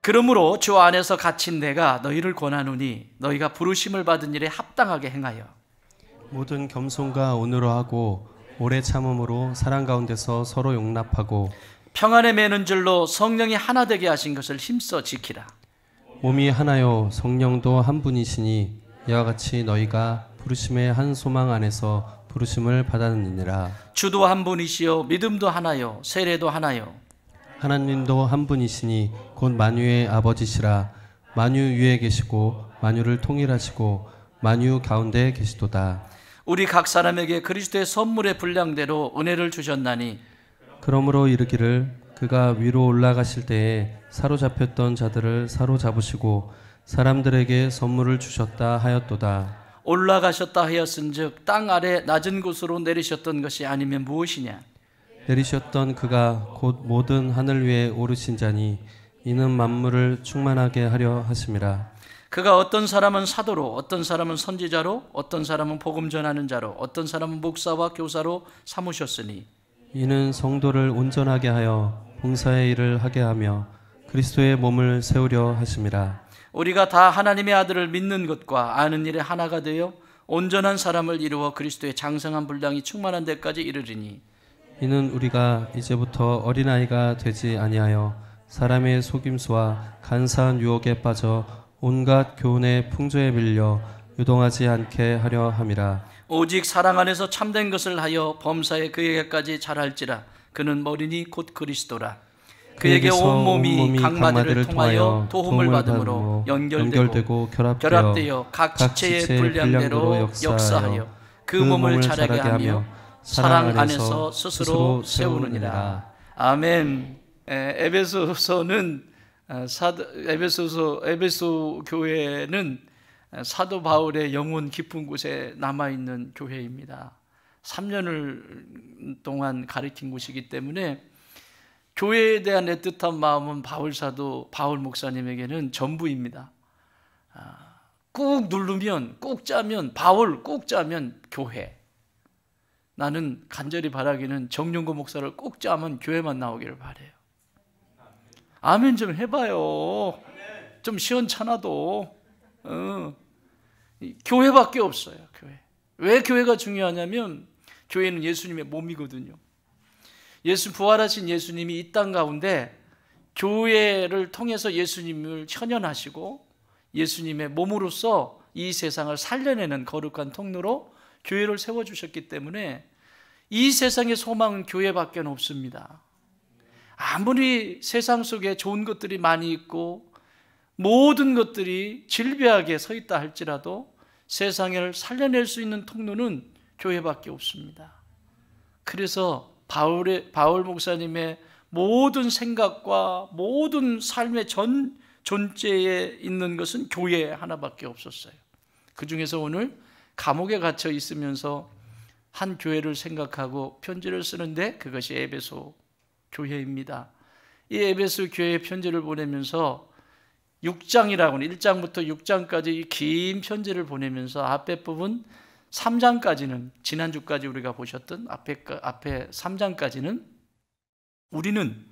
그러므로 주 안에서 갇힌 내가 너희를 권하노니 너희가 부르심을 받은 일에 합당하게 행하여 모든 겸손과 온유로 하고 오래 참음으로 사랑 가운데서 서로 용납하고 평안에 매는 줄로 성령이 하나 되게 하신 것을 힘써 지키라. 몸이 하나요 성령도 한 분이시니 이와 같이 너희가 부르심의 한 소망 안에서 부르심을 받았느니라. 주도 한 분이시요 믿음도 하나요 세례도 하나요 하나님도 한 분이시니 곧 만유의 아버지시라. 만유 위에 계시고 만유를 통일하시고 만유 가운데 계시도다. 우리 각 사람에게 그리스도의 선물의 분량대로 은혜를 주셨나니 그러므로 이르기를 그가 위로 올라가실 때에 사로잡혔던 자들을 사로잡으시고 사람들에게 선물을 주셨다 하였도다. 올라가셨다 하였은즉 땅 아래 낮은 곳으로 내리셨던 것이 아니면 무엇이냐. 내리셨던 그가 곧 모든 하늘 위에 오르신 자니 이는 만물을 충만하게 하려 하심이라. 그가 어떤 사람은 사도로 어떤 사람은 선지자로 어떤 사람은 복음 전하는 자로 어떤 사람은 목사와 교사로 삼으셨으니 이는 성도를 온전하게 하여 봉사의 일을 하게 하며 그리스도의 몸을 세우려 하심이라. 우리가 다 하나님의 아들을 믿는 것과 아는 일에 하나가 되어 온전한 사람을 이루어 그리스도의 장성한 분량이 충만한 데까지 이르리니 이는 우리가 이제부터 어린아이가 되지 아니하여 사람의 속임수와 간사한 유혹에 빠져 온갖 교훈의 풍조에 밀려 유동하지 않게 하려 함이라. 오직 사랑 안에서 참된 것을 하여 범사에 그에게까지 자랄지라. 그는 머리니 곧 그리스도라. 그에게 온몸이 각마디를 통하여 도움을 받음으로 연결되고 결합되어 각 지체의 분량대로 역사하여 그 몸을 자라게 하며 사랑 안에서 스스로 세우느니라. 아멘. 에베소서는 에베소 교회는 사도 바울의 영혼 깊은 곳에 남아있는 교회입니다. 3년을 동안 가르친 곳이기 때문에 교회에 대한 애틋한 마음은 바울 사도, 바울 목사님에게는 전부입니다. 꾹 누르면, 꾹 짜면, 바울 꾹 짜면 교회. 나는 간절히 바라기는 정용고 목사를 꾹 짜면 교회만 나오기를 바라요. 아멘 좀 해봐요. 좀 시원찮아도. 교회밖에 없어요. 교회. 왜 교회가 중요하냐면 교회는 예수님의 몸이거든요. 부활하신 예수님이 이 땅 가운데 교회를 통해서 예수님을 현현하시고 예수님의 몸으로서 이 세상을 살려내는 거룩한 통로로 교회를 세워주셨기 때문에 이 세상의 소망은 교회밖에 없습니다. 아무리 세상 속에 좋은 것들이 많이 있고 모든 것들이 질비하게 서 있다 할지라도 세상을 살려낼 수 있는 통로는 교회밖에 없습니다. 그래서 바울 목사님의 모든 생각과 모든 삶의 존재에 있는 것은 교회 하나밖에 없었어요. 그 중에서 오늘 감옥에 갇혀 있으면서 한 교회를 생각하고 편지를 쓰는데 그것이 에베소 교회입니다. 이 에베소 교회에 편지를 보내면서 6장이라고는 1장부터 6장까지 긴 편지를 보내면서 앞에 부분 3장까지는 지난주까지 우리가 보셨던 앞에 3장까지는 우리는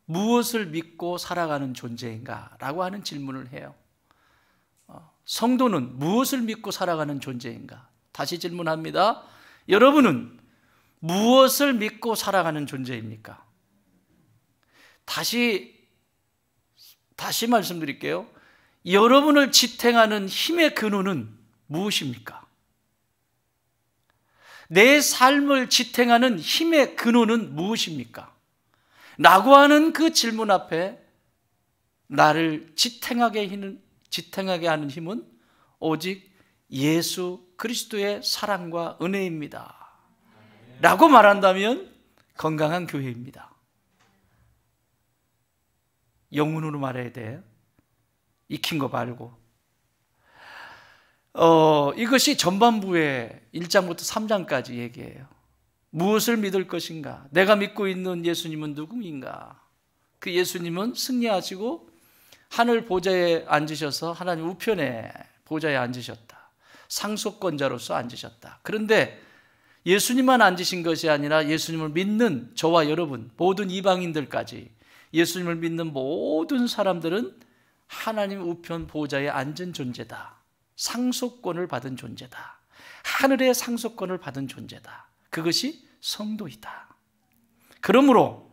무엇을 믿고 살아가는 존재인가? 라고 하는 질문을 해요. 성도는 무엇을 믿고 살아가는 존재인가? 다시 질문합니다. 여러분은 무엇을 믿고 살아가는 존재입니까? 다시 말씀드릴게요. 여러분을 지탱하는 힘의 근원은 무엇입니까? 내 삶을 지탱하는 힘의 근원은 무엇입니까? 라고 하는 그 질문 앞에 나를 지탱하게 하는 힘은 오직 예수 그리스도의 사랑과 은혜입니다. 라고 말한다면 건강한 교회입니다. 영문으로 말해야 돼요. 익힌 거 말고. 이것이 전반부의 1장부터 3장까지 얘기해요. 무엇을 믿을 것인가? 내가 믿고 있는 예수님은 누구인가? 그 예수님은 승리하시고 하늘 보좌에 앉으셔서 하나님 우편에 보좌에 앉으셨다. 상속권자로서 앉으셨다. 그런데 예수님만 앉으신 것이 아니라 예수님을 믿는 저와 여러분 모든 이방인들까지 예수님을 믿는 모든 사람들은 하나님 우편 보좌에 앉은 존재다. 상속권을 받은 존재다. 하늘의 상속권을 받은 존재다. 그것이 성도이다. 그러므로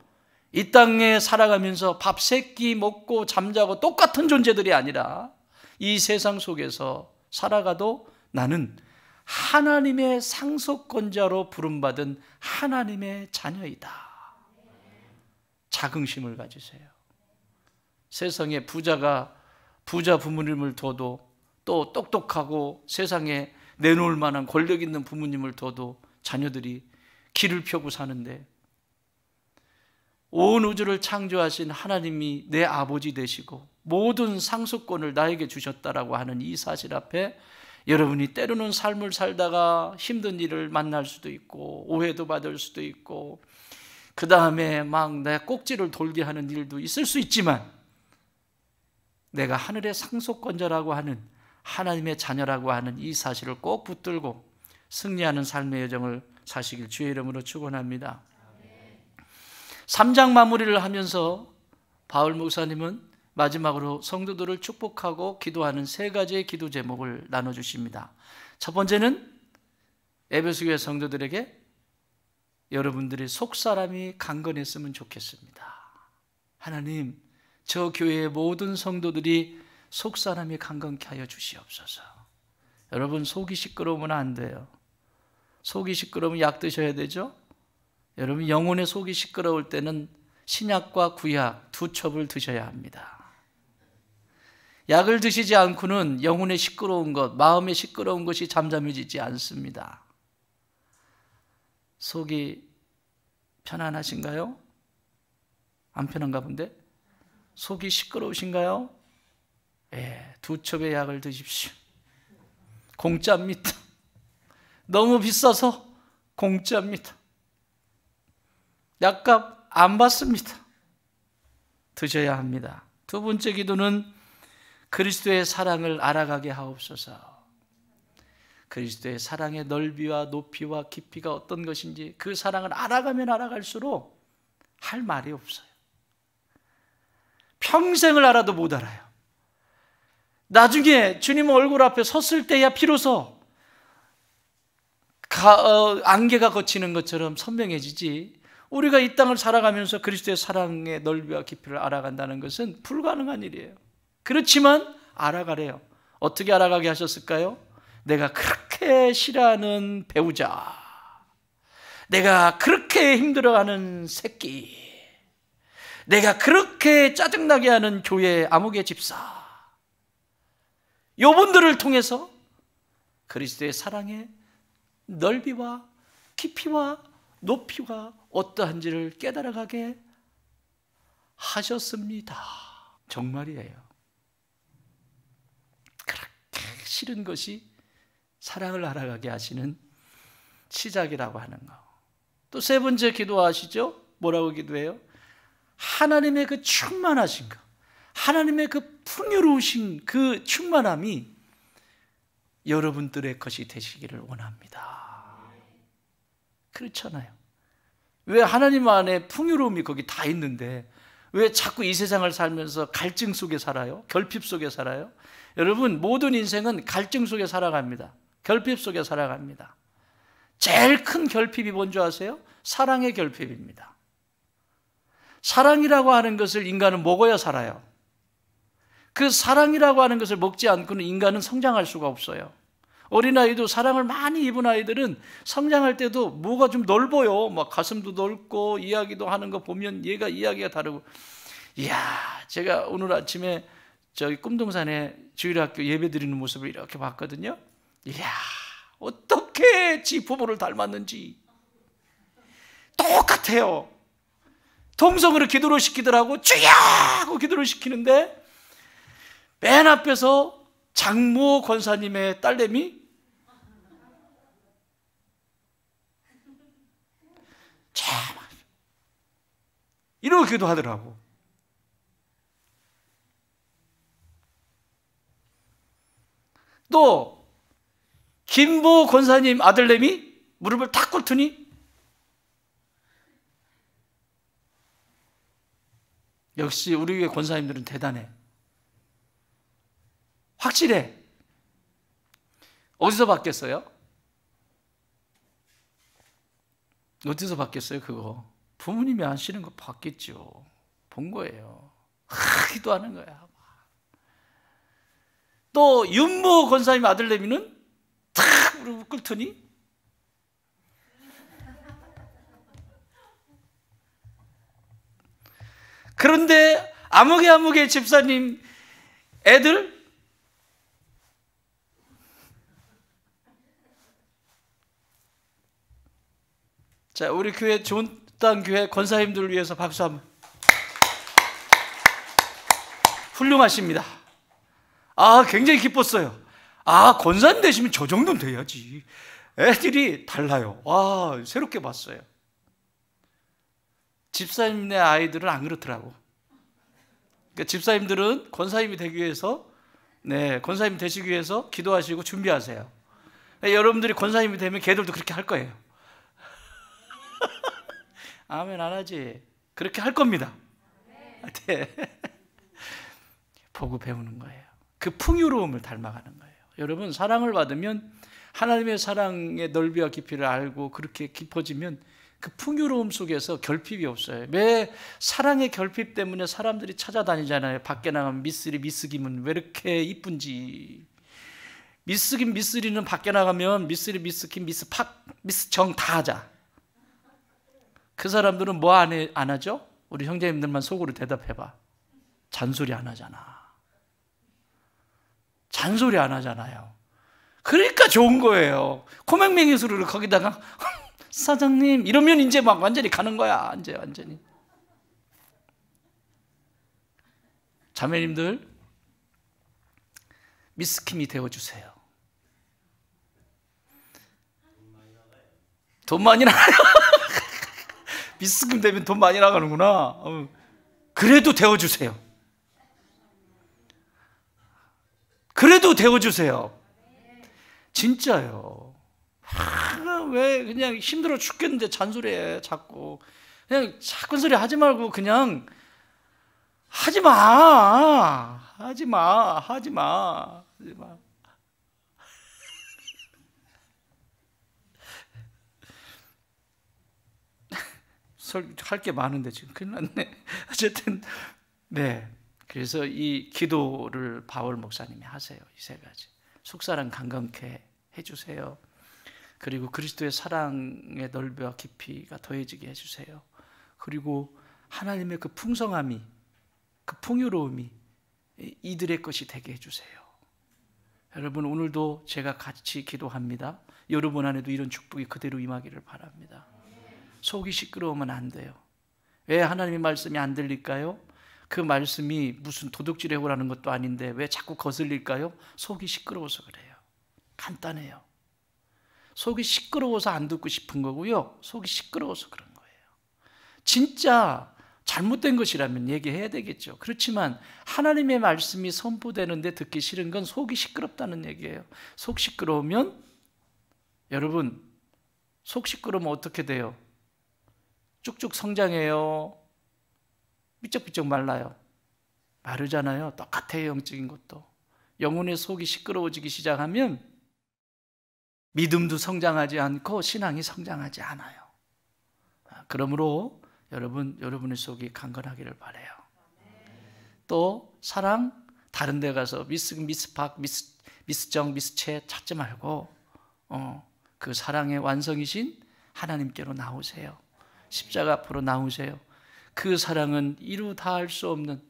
이 땅에 살아가면서 밥 세 끼 먹고 잠자고 똑같은 존재들이 아니라 이 세상 속에서 살아가도 나는 하나님의 상속권자로 부름받은 하나님의 자녀이다. 자긍심을 가지세요. 세상에 부자 부모님을 둬도, 또 똑똑하고 세상에 내놓을 만한 권력 있는 부모님을 둬도 자녀들이 길을 펴고 사는데, 온 우주를 창조하신 하나님이 내 아버지 되시고 모든 상속권을 나에게 주셨다라고 하는 이 사실 앞에 여러분이 때로는 삶을 살다가 힘든 일을 만날 수도 있고 오해도 받을 수도 있고 그 다음에 막 내 꼭지를 돌게 하는 일도 있을 수 있지만, 내가 하늘의 상속권자라고 하는 하나님의 자녀라고 하는 이 사실을 꼭 붙들고 승리하는 삶의 여정을 사시길 주의 이름으로 축원합니다. 3장 마무리를 하면서 바울 목사님은 마지막으로 성도들을 축복하고 기도하는 세 가지의 기도 제목을 나눠주십니다. 첫 번째는 에베소교회 성도들에게 여러분들의 속사람이 강건했으면 좋겠습니다. 하나님, 저 교회의 모든 성도들이 속사람이 강건케 하여 주시옵소서. 여러분, 속이 시끄러우면 안 돼요. 속이 시끄러우면 약 드셔야 되죠. 여러분, 영혼의 속이 시끄러울 때는 신약과 구약 두 첩을 드셔야 합니다. 약을 드시지 않고는 영혼의 시끄러운 것, 마음의 시끄러운 것이 잠잠해지지 않습니다. 속이 편안하신가요? 안 편한가 본데? 속이 시끄러우신가요? 예, 두 첩의 약을 드십시오. 공짜입니다. 너무 비싸서 공짜입니다. 약값 안 받습니다. 드셔야 합니다. 두 번째 기도는 그리스도의 사랑을 알아가게 하옵소서. 그리스도의 사랑의 넓이와 높이와 깊이가 어떤 것인지 그 사랑을 알아가면 알아갈수록 할 말이 없어요. 평생을 알아도 못 알아요. 나중에 주님 얼굴 앞에 섰을 때야 비로소 안개가 걷히는 것처럼 선명해지지, 우리가 이 땅을 살아가면서 그리스도의 사랑의 넓이와 깊이를 알아간다는 것은 불가능한 일이에요. 그렇지만 알아가래요. 어떻게 알아가게 하셨을까요? 내가 그렇게 싫어하는 배우자, 내가 그렇게 힘들어하는 새끼, 내가 그렇게 짜증나게 하는 교회 아무개 집사, 요분들을 통해서 그리스도의 사랑의 넓이와 깊이와 높이가 어떠한지를 깨달아가게 하셨습니다. 정말이에요. 그렇게 싫은 것이 사랑을 알아가게 하시는 시작이라고 하는 거. 또 세 번째 기도하시죠? 뭐라고 기도해요? 하나님의 그 충만하신 것, 하나님의 그 풍요로우신 그 충만함이 여러분들의 것이 되시기를 원합니다. 그렇잖아요. 왜 하나님 안에 풍요로움이 거기 다 있는데 왜 자꾸 이 세상을 살면서 갈증 속에 살아요? 결핍 속에 살아요? 여러분, 모든 인생은 갈증 속에 살아갑니다. 결핍 속에 살아갑니다. 제일 큰 결핍이 뭔지 아세요? 사랑의 결핍입니다. 사랑이라고 하는 것을 인간은 먹어야 살아요. 그 사랑이라고 하는 것을 먹지 않고는 인간은 성장할 수가 없어요. 어린아이도 사랑을 많이 입은 아이들은 성장할 때도 뭐가 좀 넓어요. 막 가슴도 넓고 이야기도 하는 거 보면 얘가 이야기가 다르고. 이야, 제가 오늘 아침에 저기 꿈동산에 주일학교 예배 드리는 모습을 이렇게 봤거든요. 이야, 어떻게 지 부모를 닮았는지 똑같아요. 동성으로 기도를 시키더라고. 주여! 하고 기도를 시키는데 맨 앞에서 장모 권사님의 딸내미 참 이러고 기도하더라고. 또 김보 권사님 아들내미 무릎을 탁 꿇더니 역시 우리 교회 권사님들은 대단해. 확실해. 어디서 받겠어요? 어디서 받겠어요? 그거 부모님이 하시는 거 받겠죠. 본 거예요. 기도하는 거야. 또 윤모 권사님 아들내미는 탁 무릎 꿇더니 그런데 아무개 집사님 애들 자, 우리 교회 좋은 땅 교회 권사님들을 위해서 박수 한번. 훌륭하십니다. 굉장히 기뻤어요. 권사님 되시면 저 정도는 돼야지. 애들이 달라요. 와, 새롭게 봤어요. 집사님네 아이들은 안 그렇더라고. 그러니까 집사님들은 권사님이 되기 위해서, 권사님 되시기 위해서 기도하시고 준비하세요. 여러분들이 권사님이 되면 걔들도 그렇게 할 거예요. 아멘 안 하지? 그렇게 할 겁니다. 네. 보고 배우는 거예요. 그 풍요로움을 닮아가는 거예요. 여러분, 사랑을 받으면 하나님의 사랑의 넓이와 깊이를 알고 그렇게 깊어지면 그 풍요로움 속에서 결핍이 없어요. 왜 사랑의 결핍 때문에 사람들이 찾아다니잖아요. 밖에 나가면 미쓰리는 왜 이렇게 이쁜지. 미쓰리는 밖에 나가면 미쓰킴, 미스정 다 하자. 그 사람들은 뭐 안 하죠? 우리 형제님들만 속으로 대답해봐. 잔소리 안 하잖아. 잔소리 안 하잖아요. 그러니까 좋은 거예요. 코맹맹이 소리를 거기다가 사장님 이러면 이제 막 완전히 가는 거야. 이제 완전히. 자매님들 미스킴이 되어주세요. 돈 많이 나가요. 미스킴 되면 돈 많이 나가는구나. 그래도 되어주세요. 그래도 되어주세요. 진짜요. 왜 그냥 힘들어 죽겠는데 잔소리해 자꾸. 그냥 작은 소리 하지 말고 그냥 하지마. 할 게 많은데 지금 큰일 났네. 어쨌든 그래서 이 기도를 바울 목사님이 하세요. 이 세 가지. 속사랑 강건케 해주세요. 그리고 그리스도의 사랑의 넓이와 깊이가 더해지게 해주세요. 그리고 하나님의 그 풍성함이, 그 풍요로움이 이들의 것이 되게 해주세요. 여러분, 오늘도 제가 같이 기도합니다. 여러분 안에도 이런 축복이 그대로 임하기를 바랍니다. 속이 시끄러우면 안 돼요. 왜 하나님의 말씀이 안 들릴까요? 그 말씀이 무슨 도둑질 해오라는 것도 아닌데 왜 자꾸 거슬릴까요? 속이 시끄러워서 그래요. 간단해요. 속이 시끄러워서 안 듣고 싶은 거고요. 속이 시끄러워서 그런 거예요. 진짜 잘못된 것이라면 얘기해야 되겠죠. 그렇지만 하나님의 말씀이 선포되는데 듣기 싫은 건 속이 시끄럽다는 얘기예요. 속 시끄러우면 여러분, 속 시끄러우면 어떻게 돼요? 쭉쭉 성장해요? 삐쩍삐쩍 말라요? 마르잖아요. 똑같아요. 영적인 것도. 영혼의 속이 시끄러워지기 시작하면 믿음도 성장하지 않고 신앙이 성장하지 않아요. 그러므로 여러분의 속이 강건하기를 바라요. 또 사랑, 다른 데 가서 미스정, 미스채 찾지 말고 그 사랑의 완성이신 하나님께로 나오세요. 십자가 앞으로 나오세요. 그 사랑은 이루 다 할 수 없는,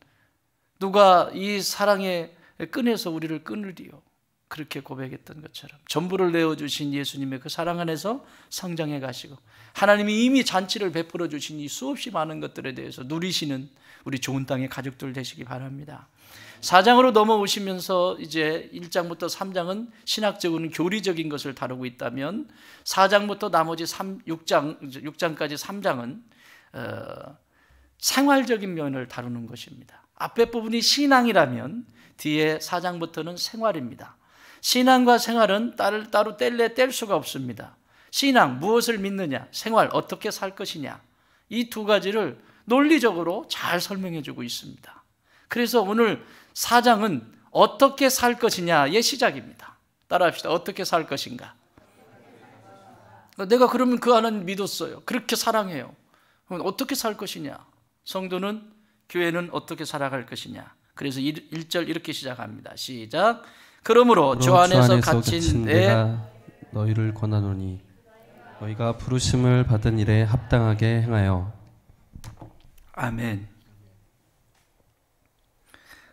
누가 이 사랑의 끈에서 우리를 끊으리요. 그렇게 고백했던 것처럼 전부를 내어주신 예수님의 그 사랑 안에서 성장해 가시고 하나님이 이미 잔치를 베풀어 주신 이 수없이 많은 것들에 대해서 누리시는 우리 좋은 땅의 가족들 되시기 바랍니다. 4장으로 넘어오시면서 이제 1장부터 3장은 신학적으로는 교리적인 것을 다루고 있다면 4장부터 나머지 6장까지 3장은 생활적인 면을 다루는 것입니다. 앞에 부분이 신앙이라면 뒤에 4장부터는 생활입니다. 신앙과 생활은 따로 뗄 수가 없습니다. 신앙, 무엇을 믿느냐, 생활, 어떻게 살 것이냐, 이 두 가지를 논리적으로 잘 설명해 주고 있습니다. 그래서 오늘 4장은 어떻게 살 것이냐의 시작입니다. 따라합시다. 어떻게 살 것인가. 내가 그러면 그 하나님 믿었어요. 그렇게 사랑해요. 그럼 어떻게 살 것이냐. 성도는, 교회는 어떻게 살아갈 것이냐. 그래서 1절 이렇게 시작합니다. 시작. 그러므로 주 안에서 갇힌 내가 너희를 권하노니 너희가 부르심을 받은 일에 합당하게 행하여. 아멘.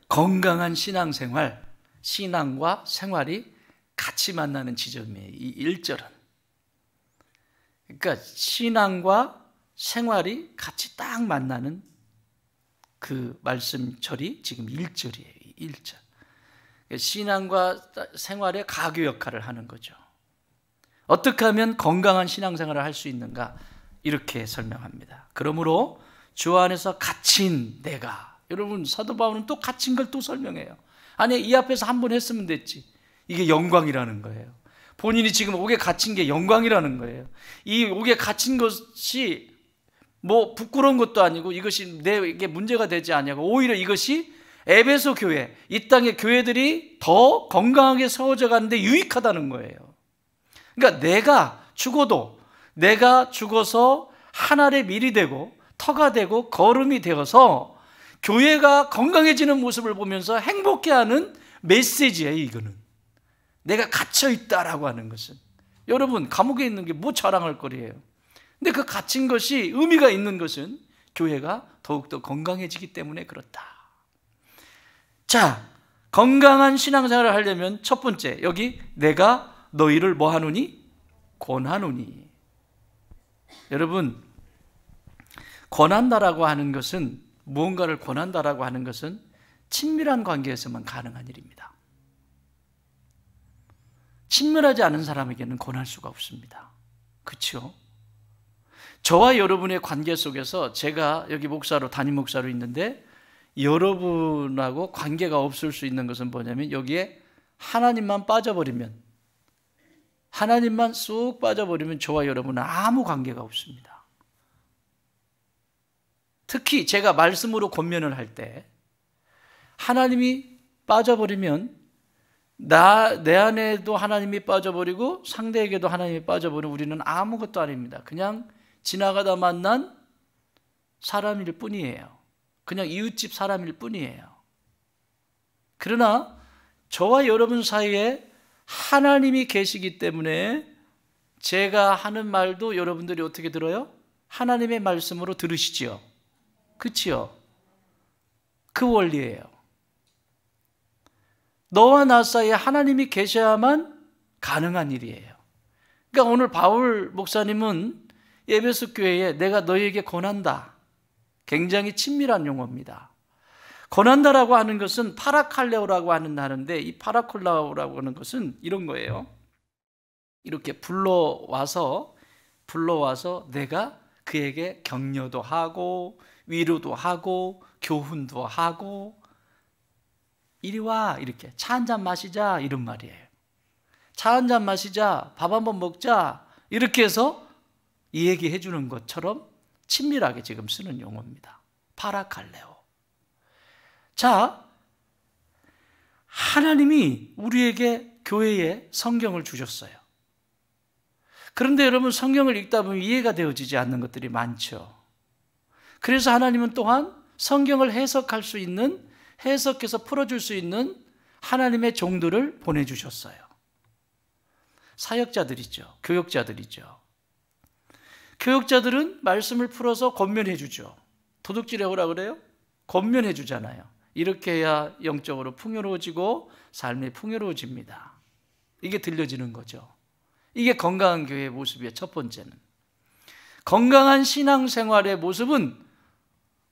건강한 신앙생활, 신앙과 생활이 같이 만나는 지점이에요. 이 1절은. 그러니까 신앙과 생활이 같이 딱 만나는 그 말씀절이 지금 1절이에요. 1절. 신앙과 생활의 가교 역할을 하는 거죠. 어떻게 하면 건강한 신앙생활을 할 수 있는가? 이렇게 설명합니다. 그러므로 주 안에서 갇힌 내가. 여러분, 사도 바울은 또 갇힌 걸 또 설명해요. 아니, 이 앞에서 한 번 했으면 됐지. 이게 영광이라는 거예요. 본인이 지금 옥에 갇힌 게 영광이라는 거예요. 이 옥에 갇힌 것이 뭐 부끄러운 것도 아니고 이것이 내게 문제가 되지 않냐고. 오히려 이것이 에베소 교회, 이 땅의 교회들이 더 건강하게 세워져 가는데 유익하다는 거예요. 그러니까 내가 죽어서 하늘의 밀이 되고 터가 되고 거름이 되어서 교회가 건강해지는 모습을 보면서 행복해하는 메시지예요. 이거는 내가 갇혀있다라고 하는 것은, 여러분 감옥에 있는 게 뭐 자랑할 거리예요. 근데 그 갇힌 것이 의미가 있는 것은 교회가 더욱더 건강해지기 때문에 그렇다. 자, 건강한 신앙생활을 하려면 첫 번째, 여기 내가 너희를 뭐 하노니? 권하노니. 여러분, 권한다라고 하는 것은, 무언가를 권한다라고 하는 것은 친밀한 관계에서만 가능한 일입니다. 친밀하지 않은 사람에게는 권할 수가 없습니다. 그렇죠? 저와 여러분의 관계 속에서, 제가 여기 목사로, 담임 목사로 있는데 여러분하고 관계가 없을 수 있는 것은 뭐냐면, 여기에 하나님만 빠져버리면, 하나님만 쑥 빠져버리면 저와 여러분은 아무 관계가 없습니다. 특히 제가 말씀으로 권면을 할 때 하나님이 빠져버리면 내 안에도 하나님이 빠져버리고 상대에게도 하나님이 빠져버리면 우리는 아무것도 아닙니다. 그냥 지나가다 만난 사람일 뿐이에요. 그냥 이웃집 사람일 뿐이에요. 그러나 저와 여러분 사이에 하나님이 계시기 때문에 제가 하는 말도 여러분들이 어떻게 들어요? 하나님의 말씀으로 들으시지요. 그치요? 그 원리예요. 너와 나 사이에 하나님이 계셔야만 가능한 일이에요. 그러니까 오늘 바울 목사님은 에베소 교회에 내가 너희에게 권한다. 굉장히 친밀한 용어입니다. 권한다라고 하는 것은 파라칼레오라고 하는 단어인데, 이 파라콜라오라고 하는 것은 이런 거예요. 이렇게 불러와서 내가 그에게 격려도 하고 위로도 하고 교훈도 하고, 이리 와, 이렇게 차 한잔 마시자, 이런 말이에요. 차 한잔 마시자, 밥 한번 먹자, 이렇게 해서 이 얘기해 주는 것처럼 친밀하게 지금 쓰는 용어입니다. 파라칼레오. 자, 하나님이 우리에게 교회에 성경을 주셨어요. 그런데 여러분, 성경을 읽다 보면 이해가 되어지지 않는 것들이 많죠. 그래서 하나님은 또한 성경을 해석할 수 있는, 해석해서 풀어줄 수 있는 하나님의 종들을 보내주셨어요. 사역자들이죠. 교역자들이죠. 교역자들은 말씀을 풀어서 권면해 주죠. 도둑질해 오라 그래요? 권면해 주잖아요. 이렇게 해야 영적으로 풍요로워지고 삶이 풍요로워집니다. 이게 들려지는 거죠. 이게 건강한 교회의 모습이에요. 첫 번째는. 건강한 신앙생활의 모습은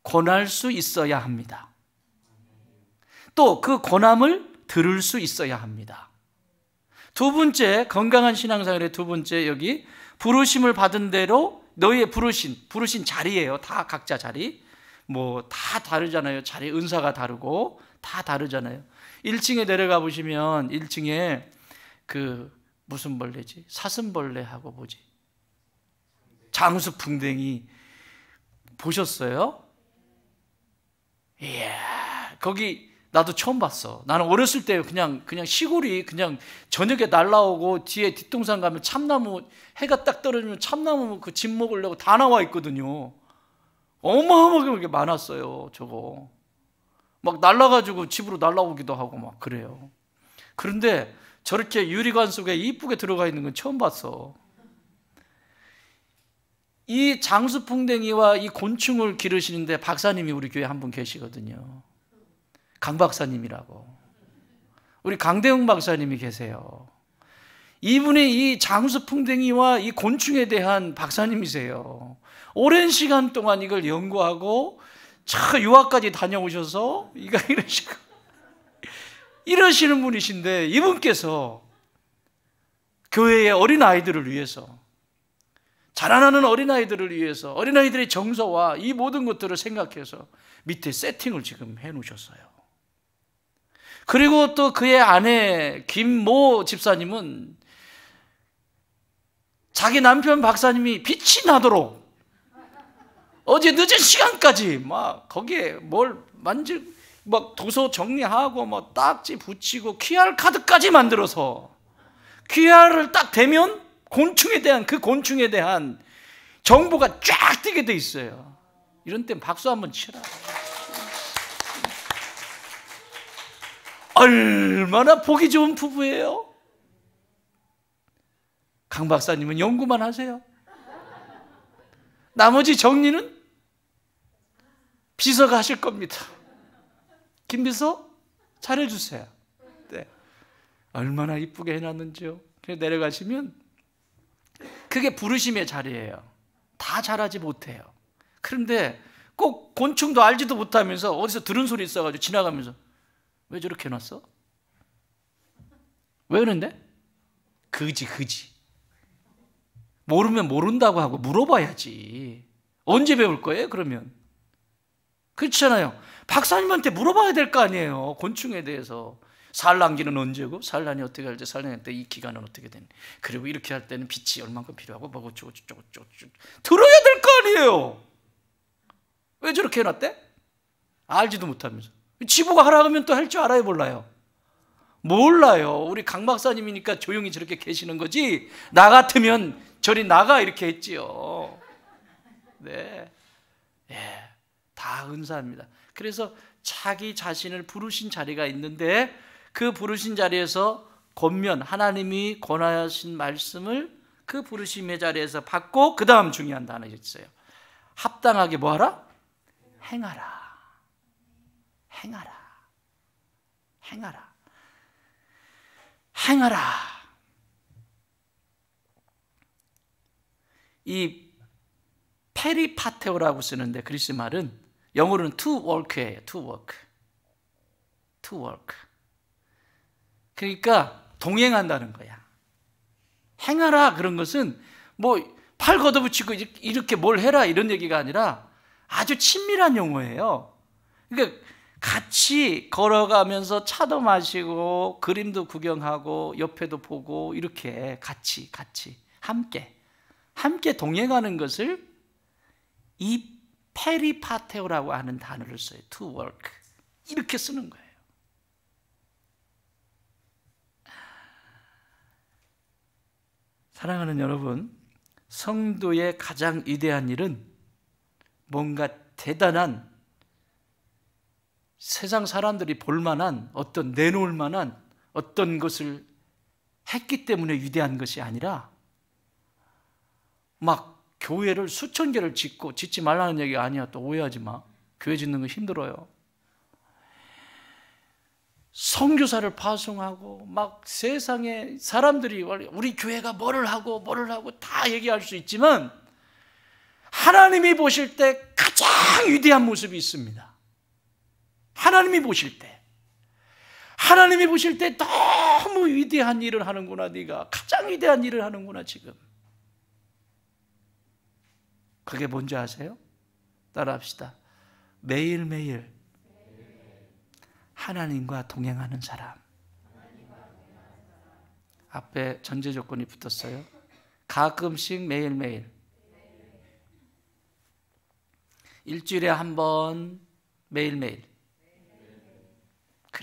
권할 수 있어야 합니다. 또 그 권함을 들을 수 있어야 합니다. 두 번째, 건강한 신앙생활의 두 번째, 여기 부르심을 받은 대로 너희의 부르신 자리예요. 다 각자 자리. 뭐 다 다르잖아요. 자리, 은사가 다르고 다 다르잖아요. 1층에 내려가 보시면 1층에 그 무슨 벌레지? 사슴벌레하고 뭐지? 장수풍뎅이 보셨어요? 이야, 거기 나도 처음 봤어. 나는 어렸을 때 그냥 시골이 그냥 저녁에 날라오고 뒤에 뒷동산 가면 참나무, 해가 딱 떨어지면 참나무 그 집 먹으려고 다 나와 있거든요. 어마어마하게 많았어요. 저거 막 날라가지고 집으로 날라오기도 하고 막 그래요. 그런데 저렇게 유리관 속에 이쁘게 들어가 있는 건 처음 봤어. 이 장수풍뎅이와 이 곤충을 기르시는데 박사님이 우리 교회 한 분 계시거든요. 강 박사님이라고. 우리 강대웅 박사님이 계세요. 이분이 이 장수풍뎅이와 이 곤충에 대한 박사님이세요. 오랜 시간 동안 이걸 연구하고 유학까지 다녀오셔서 이러시는 분이신데, 이분께서 교회의 어린아이들을 위해서, 자라나는 어린아이들을 위해서 어린아이들의 정서와 이 모든 것들을 생각해서 밑에 세팅을 지금 해놓으셨어요. 그리고 또 그의 아내 김모 집사님은 자기 남편 박사님이 빛이 나도록 어제 늦은 시간까지 막 거기에 뭘 막 도서 정리하고 뭐 딱지 붙이고 QR 카드까지 만들어서 QR을 딱 대면 그 곤충에 대한 정보가 쫙 뜨게 돼 있어요. 이런 땐 박수 한번 치라. 얼마나 보기 좋은 부부예요. 강 박사님은 연구만 하세요. 나머지 정리는 비서가 하실 겁니다. 김 비서 잘해주세요. 네. 얼마나 이쁘게 해놨는지요. 내려가시면 그게 부르심의 자리예요. 다 잘하지 못해요. 그런데 꼭 곤충도 알지도 못하면서 어디서 들은 소리 있어가지고 지나가면서 왜 저렇게 해놨어? 왜 그런데? 그지. 모르면 모른다고 하고 물어봐야지. 언제 배울 거예요, 그러면? 그렇잖아요. 박사님한테 물어봐야 될 거 아니에요, 곤충에 대해서. 산란기는 언제고, 산란이 어떻게 할지, 산란할 때 이 기간은 어떻게 되니, 그리고 이렇게 할 때는 빛이 얼만큼 필요하고 뭐 어쩌고 들어야 될 거 아니에요. 왜 저렇게 해놨대? 알지도 못하면서. 지부가 하라 하면 또 할 줄 알아요, 몰라요? 몰라요. 우리 강 박사님이니까 조용히 저렇게 계시는 거지, 나 같으면 저리 나가 이렇게 했지요. 네, 예, 다 은사입니다. 그래서 자기 자신을 부르신 자리가 있는데, 그 부르신 자리에서 권면, 하나님이 권하신 말씀을 그 부르심의 자리에서 받고, 그 다음 중요한 단어가 있어요. 합당하게 뭐하라? 행하라. 이 페리파테오라고 쓰는데 그리스 말은 영어로는 to work예요. to work. 그러니까 동행한다는 거야. 행하라 그런 것은 뭐 팔 걷어붙이고 이렇게 뭘 해라 이런 얘기가 아니라 아주 친밀한 용어예요. 그러니까 같이 걸어가면서 차도 마시고 그림도 구경하고 옆에도 보고 이렇게 같이 함께 동행하는 것을 이 페리파테오라고 하는 단어를 써요. to work. 이렇게 쓰는 거예요. 사랑하는 여러분, 성도의 가장 위대한 일은 뭔가 대단한, 세상 사람들이 볼만한 내놓을 만한 어떤 것을 했기 때문에 위대한 것이 아니라, 막 교회를 수천 개를 짓지 말라는 얘기가 아니야. 또 오해하지 마. 교회 짓는 거 힘들어요. 선교사를 파송하고 막 세상에 사람들이 우리 교회가 뭐를 하고 다 얘기할 수 있지만, 하나님이 보실 때 가장 위대한 모습이 있습니다. 하나님이 보실 때 너무 위대한 일을 하는구나. 네가 가장 위대한 일을 하는구나 지금. 그게 뭔지 아세요? 따라합시다. 매일매일 하나님과 동행하는 사람. 앞에 전제 조건이 붙었어요. 가끔씩 매일매일. 일주일에 한 번 매일매일.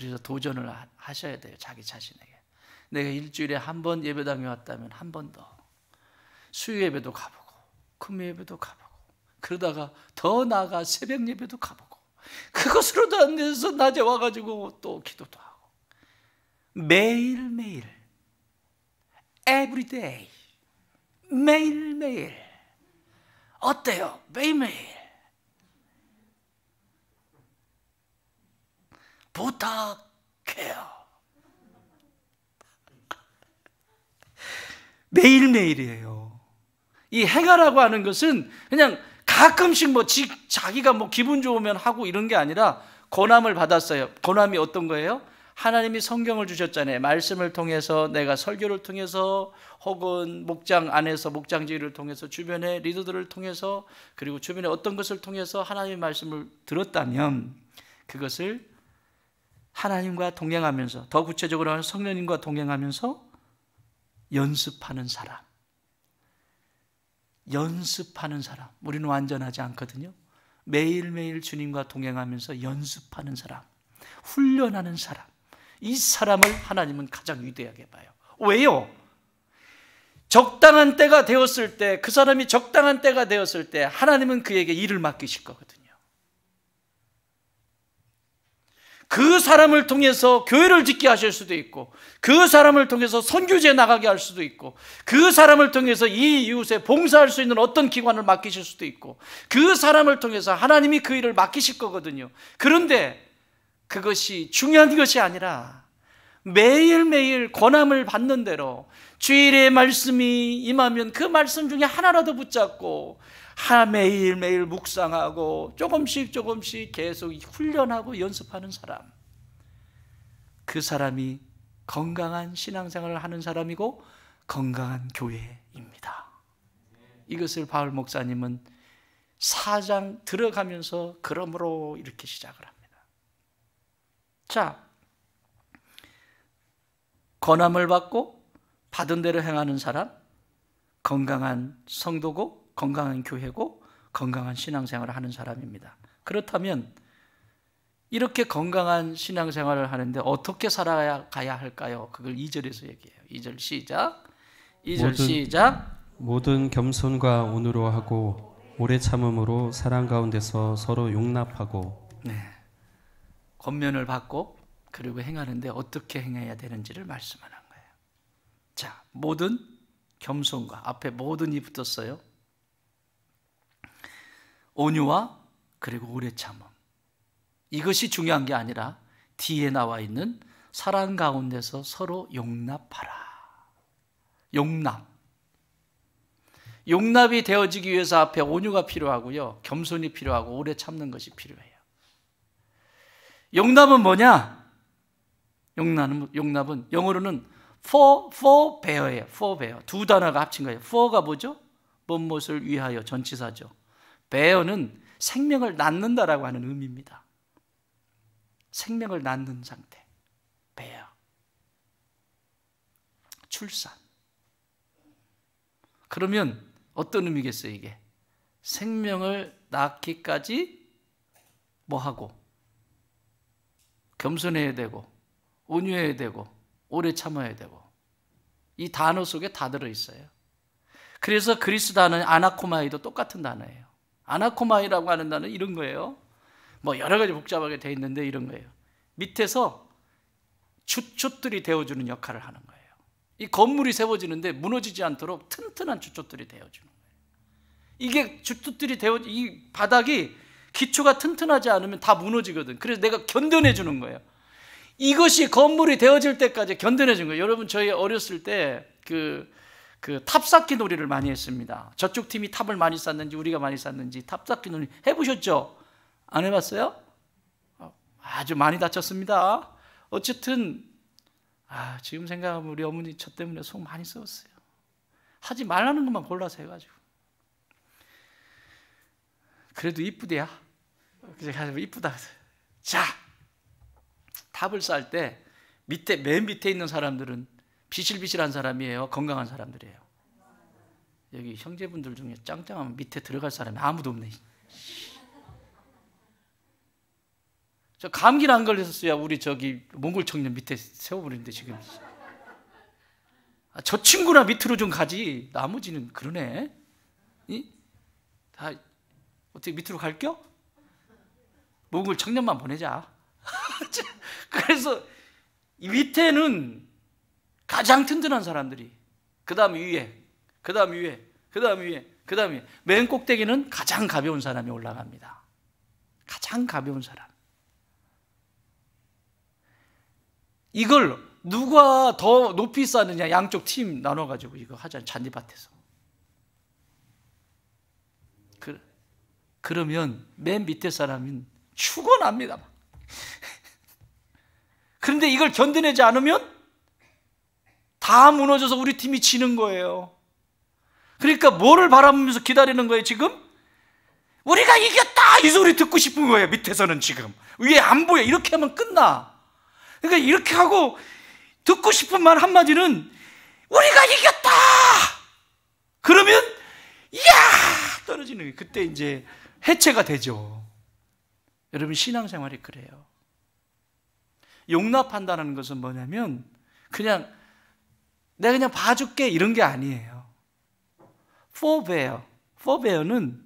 그래서 도전을 하셔야 돼요. 자기 자신에게. 내가 일주일에 한 번 예배당에 왔다면 한 번 더 수요 예배도 가보고 금요 예배도 가보고, 그러다가 더 나아가 새벽 예배도 가보고, 그것으로도 안 돼서 낮에 와가지고 또 기도도 하고, 매일매일 everyday, 매일매일. 어때요? 매일매일 부탁해요. 매일매일이에요. 이 행하라고 하는 것은 그냥 가끔씩 자기가 기분 좋으면 하고 이런 게 아니라 권함을 받았어요. 권함이 어떤 거예요? 하나님이 성경을 주셨잖아요. 말씀을 통해서, 내가 설교를 통해서, 혹은 목장 안에서 목장지를 통해서, 주변의 리더들을 통해서, 그리고 주변의 어떤 것을 통해서 하나님의 말씀을 들었다면 그것을 하나님과 동행하면서, 더 구체적으로 하면 성령님과 동행하면서 연습하는 사람. 연습하는 사람. 우리는 완전하지 않거든요. 매일매일 주님과 동행하면서 연습하는 사람, 훈련하는 사람, 이 사람을 하나님은 가장 위대하게 봐요. 왜요? 적당한 때가 되었을 때, 그 사람이 적당한 때가 되었을 때 하나님은 그에게 일을 맡기실 거거든요. 그 사람을 통해서 교회를 짓게 하실 수도 있고, 그 사람을 통해서 선교지에 나가게 할 수도 있고, 그 사람을 통해서 이 이웃에 봉사할 수 있는 어떤 기관을 맡기실 수도 있고, 그 사람을 통해서 하나님이 그 일을 맡기실 거거든요. 그런데 그것이 중요한 것이 아니라 매일매일 권함을 받는 대로 주일에 말씀이 임하면 그 말씀 중에 하나라도 붙잡고 매일매일 묵상하고 조금씩 계속 훈련하고 연습하는 사람, 그 사람이 건강한 신앙생활을 하는 사람이고 건강한 교회입니다. 이것을 바울 목사님은 4장 들어가면서 그러므로 이렇게 시작을 합니다. 자, 권함을 받고 받은 대로 행하는 사람, 건강한 성도고 건강한 교회고 건강한 신앙생활을 하는 사람입니다. 그렇다면 이렇게 건강한 신앙생활을 하는데 어떻게 살아가야 할까요? 그걸 2절에서 얘기해요. 2절 시작. 2절 시작. 모든 겸손과 온유로 하고 오래 참음으로 사랑 가운데서 서로 용납하고. 네, 권면을 받고 그리고 행하는데 어떻게 행해야 되는지를 말씀하는 거예요. 자, 모든 겸손과, 앞에 모든이 붙었어요. 온유와 그리고 오래 참음. 이것이 중요한 게 아니라 뒤에 나와 있는 사랑 가운데서 서로 용납하라. 용납이 되어지기 위해서 앞에 온유가 필요하고요, 겸손이 필요하고 오래 참는 것이 필요해요. 용납은 뭐냐? 용납은 영어로는 for bear예요. for bear. 두 단어가 합친 거예요. for가 뭐죠? 무엇을 위하여, 전치사죠. bear는 생명을 낳는다라고 하는 의미입니다. 생명을 낳는 상태. bear. 출산. 그러면 어떤 의미겠어요, 이게? 생명을 낳기까지 뭐하고? 겸손해야 되고, 온유해야 되고, 오래 참아야 되고. 이 단어 속에 다 들어있어요. 그래서 그리스 단어 아나코마이도 똑같은 단어예요. 아나코마이라고 하는 단어는 이런 거예요. 여러 가지 복잡하게 되어 있는데 이런 거예요. 밑에서 주춧들이 되어주는 역할을 하는 거예요. 이 건물이 세워지는데 무너지지 않도록 튼튼한 주춧들이 되어주는 거예요. 이게 주춧들이 이 바닥이 기초가 튼튼하지 않으면 다 무너지거든. 그래서 내가 견뎌내 주는 거예요. 이것이 건물이 되어질 때까지 견뎌내 준 거예요. 여러분, 저희 어렸을 때 탑 쌓기 놀이를 많이 했습니다. 저쪽 팀이 탑을 많이 쌓는지 우리가 많이 쌓는지 탑 쌓기 놀이 해보셨죠? 안 해봤어요? 아주 많이 다쳤습니다. 어쨌든 지금 생각하면 우리 어머니 저 때문에 속 많이 썩었어요. 하지 말라는 것만 골라서 해가지고. 그래도 이쁘대야. 그래서 이쁘다. 자, 탑을 쌓을 때 맨 밑에 있는 사람들은 비실비실한 사람이에요, 건강한 사람들이에요? 여기 형제분들 중에 짱짱하면 밑에 들어갈 사람이 아무도 없네. 저 감기는 안 걸렸었어요. 우리 저기 몽골 청년 밑에 세워버리는데 지금. 저 친구나 밑으로 좀 가지. 나머지는 그러네. 다 어떻게 밑으로 갈겨? 몽골 청년만 보내자. 그래서 이 밑에는 가장 튼튼한 사람들이, 그 다음 위에, 그 다음 위에, 그 다음 위에, 그 다음에 맨 꼭대기는 가장 가벼운 사람이 올라갑니다. 가장 가벼운 사람. 이걸 누가 더 높이 쌓느냐, 양쪽 팀 나눠가지고 이거 하잖아요. 잔디밭에서. 그러면 맨 밑에 사람은 죽어납니다. 그런데 이걸 견뎌내지 않으면 다 무너져서 우리 팀이 지는 거예요. 그러니까 뭐를 바라보면서 기다리는 거예요 지금? 우리가 이겼다 이 소리 듣고 싶은 거예요. 밑에서는 지금 위에 안 보여. 이렇게 하면 끝나. 그러니까 이렇게 하고 듣고 싶은 말 한마디는 우리가 이겼다. 그러면 이야 떨어지는 거예요. 그때 이제 해체가 되죠. 여러분 신앙생활이 그래요. 용납한다는 것은 뭐냐면 그냥 내가 그냥 봐줄게 이런 게 아니에요. forbear는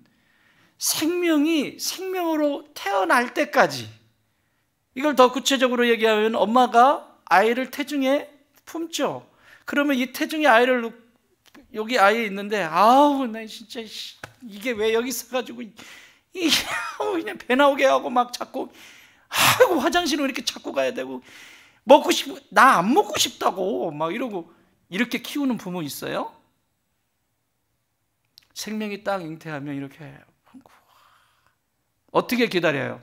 생명이 생명으로 태어날 때까지. 이걸 더 구체적으로 얘기하면 엄마가 아이를 태중에 품죠. 그러면 이 태중에 아이를 여기 아이 있는데 아우 나 진짜 이게 왜 여기 있어가지고 이게 그냥 배 나오게 하고 막 자꾸 아이고 화장실은 이렇게 자꾸 가야 되고 먹고 싶고 나 안 먹고 싶다고 막 이러고 이렇게 키우는 부모 있어요? 생명이 딱 잉태하면 이렇게 어떻게 기다려요?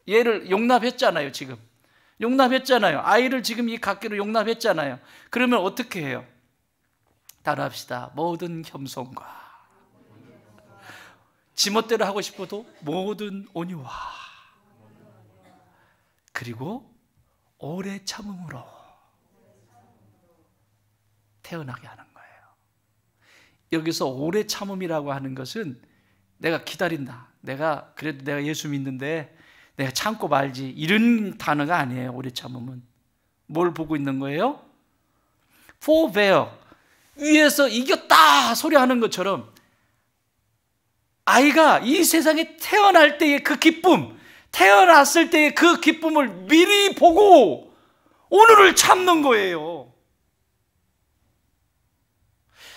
얘를 용납했잖아요. 지금 용납했잖아요. 아이를 지금 이 각기로 용납했잖아요. 그러면 어떻게 해요? 따라합시다. 모든 겸손과 지멋대로 하고 싶어도 모든 온유와 그리고 오래 참음으로 태어나게 하는 거예요. 여기서 오래 참음이라고 하는 것은 내가 기다린다. 그래도 내가 예수 믿는데 내가 참고 말지 이런 단어가 아니에요. 오래 참음은 뭘 보고 있는 거예요? forbear 위에서 이겼다 소리 하는 것처럼 아이가 이 세상에 태어날 때의 그 기쁨, 태어났을 때의 그 기쁨을 미리 보고 오늘을 참는 거예요.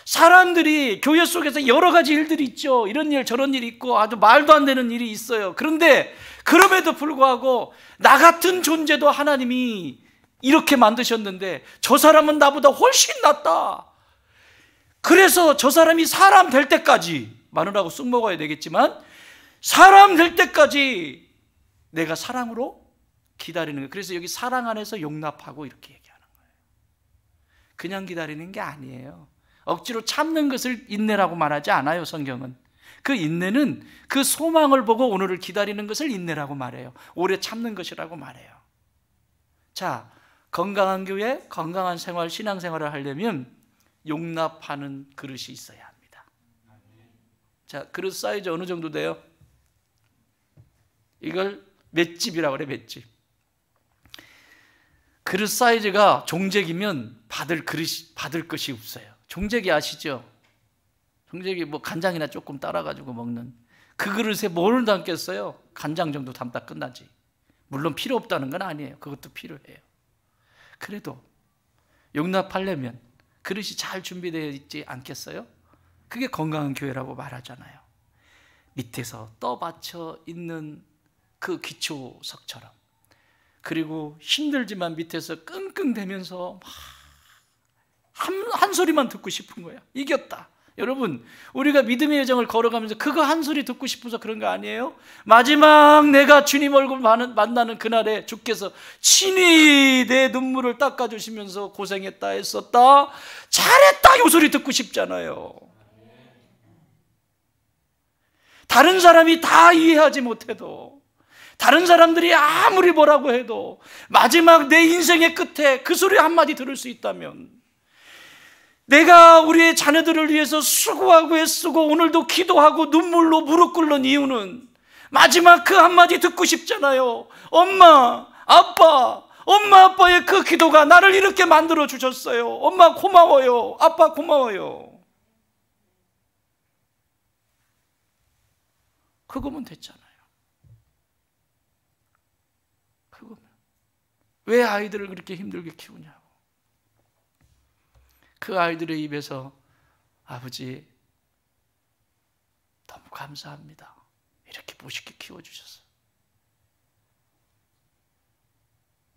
사람들이 교회 속에서 여러 가지 일들이 있죠. 이런 일 저런 일이 있고 아주 말도 안 되는 일이 있어요. 그런데 그럼에도 불구하고 나 같은 존재도 하나님이 이렇게 만드셨는데 저 사람은 나보다 훨씬 낫다. 그래서 저 사람이 사람 될 때까지 마누라고 쑥 먹어야 되겠지만 사람 될 때까지 내가 사랑으로 기다리는 거예요. 그래서 여기 사랑 안에서 용납하고 이렇게 얘기하는 거예요. 그냥 기다리는 게 아니에요. 억지로 참는 것을 인내라고 말하지 않아요. 성경은 그 인내는 그 소망을 보고 오늘을 기다리는 것을 인내라고 말해요. 오래 참는 것이라고 말해요. 자, 건강한 교회, 건강한 생활, 신앙생활을 하려면 용납하는 그릇이 있어야 합니다. 자, 그릇 사이즈 어느 정도 돼요? 이걸 맷집이라고 그래. 맷집. 그릇 사이즈가 종잭이면 받을 것이 없어요. 종잭이 아시죠? 종잭이 뭐 간장이나 조금 따라가지고 먹는 그 그릇에 뭘 담겠어요? 간장 정도 담다 끝나지. 물론 필요 없다는 건 아니에요. 그것도 필요해요. 그래도 용납하려면 그릇이 잘 준비되어 있지 않겠어요? 그게 건강한 교회라고 말하잖아요. 밑에서 떠받쳐 있는 그 기초석처럼. 그리고 힘들지만 밑에서 끙끙대면서 막 한 소리만 듣고 싶은 거야. 이겼다. 여러분, 우리가 믿음의 여정을 걸어가면서 그거 한 소리 듣고 싶어서 그런 거 아니에요? 마지막 내가 주님 얼굴 만나는 그날에 주께서 친히 내 눈물을 닦아주시면서 고생했다 했었다 잘했다 이 소리 듣고 싶잖아요. 다른 사람이 다 이해하지 못해도, 다른 사람들이 아무리 뭐라고 해도 마지막 내 인생의 끝에 그 소리 한마디 들을 수 있다면, 내가 우리의 자녀들을 위해서 수고하고 애쓰고 오늘도 기도하고 눈물로 무릎 꿇는 이유는 마지막 그 한마디 듣고 싶잖아요. 엄마, 아빠의 그 기도가 나를 이렇게 만들어 주셨어요. 엄마 고마워요. 아빠 고마워요. 그거면 됐잖아요. 그거면. 왜 아이들을 그렇게 힘들게 키우냐고. 그 아이들의 입에서 아버지 너무 감사합니다. 이렇게 멋있게 키워주셔서.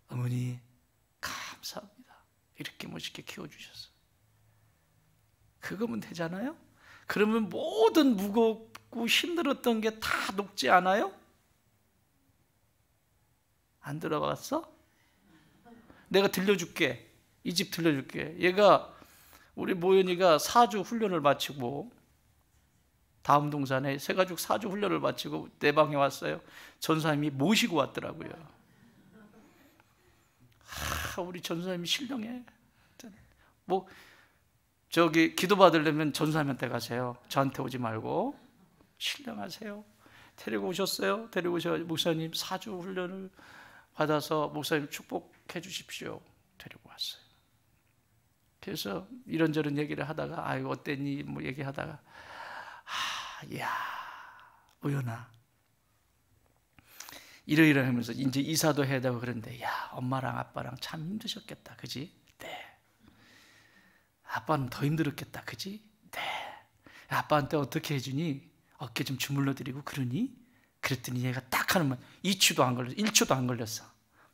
어머니 감사합니다. 이렇게 멋있게 키워주셔서. 그거면 되잖아요. 그러면 모든 무겁고 힘들었던 게 다 녹지 않아요? 안 들어봤어? 내가 들려줄게. 이 집 들려줄게. 얘가 우리 모연이가 4주 훈련을 마치고 다음 동산에 새가족 4주 훈련을 마치고 내 방에 왔어요. 전사님이 모시고 왔더라고요. 우리 전사님이 신령해. 뭐 저기 기도 받으려면 전사님한테 가세요. 저한테 오지 말고. 신령하세요. 데리고 오셨어요. 데리고 오셔 목사님 4주 훈련을 받아서 목사님 축복해 주십시오. 데리고 왔어요. 그래서 이런저런 얘기를 하다가 아이고 어땠니 뭐 얘기하다가 야 우연아 이러이러 하면서 이제 이사도 해야 되고 그런데 야 엄마랑 아빠랑 참 힘드셨겠다 그지? 네. 아빠는 더 힘들었겠다 그지? 네. 아빠한테 어떻게 해주니? 어깨 좀 주물러 드리고 그러니? 그랬더니 얘가 딱 하는 말 2초도 안 걸렸어. 1초도 안 걸렸어.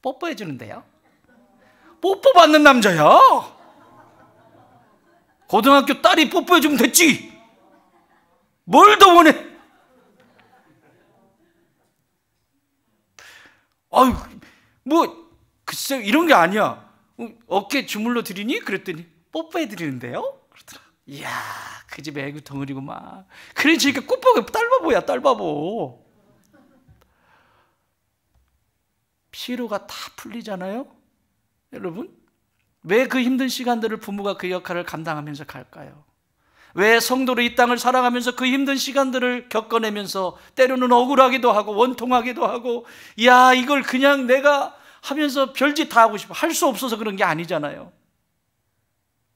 뽀뽀해 주는데요. 뽀뽀 받는 남자야. 고등학교 딸이 뽀뽀해 주면 됐지. 뭘 더 원해? 아유, 뭐 글쎄 이런 게 아니야. 어깨 주물러 드리니? 그랬더니 뽀뽀해 드리는데요. 그러더라. 이야, 그 집에 애교 덩어리고 막. 그러니까 꽃보기 딸바보야, 딸바보. 피로가 다 풀리잖아요. 여러분, 왜 그 힘든 시간들을 부모가 그 역할을 감당하면서 갈까요? 왜 성도로 이 땅을 살아가면서 그 힘든 시간들을 겪어내면서 때로는 억울하기도 하고 원통하기도 하고 야 이걸 그냥 내가 하면서 별짓 다 하고 싶어 할 수 없어서 그런 게 아니잖아요.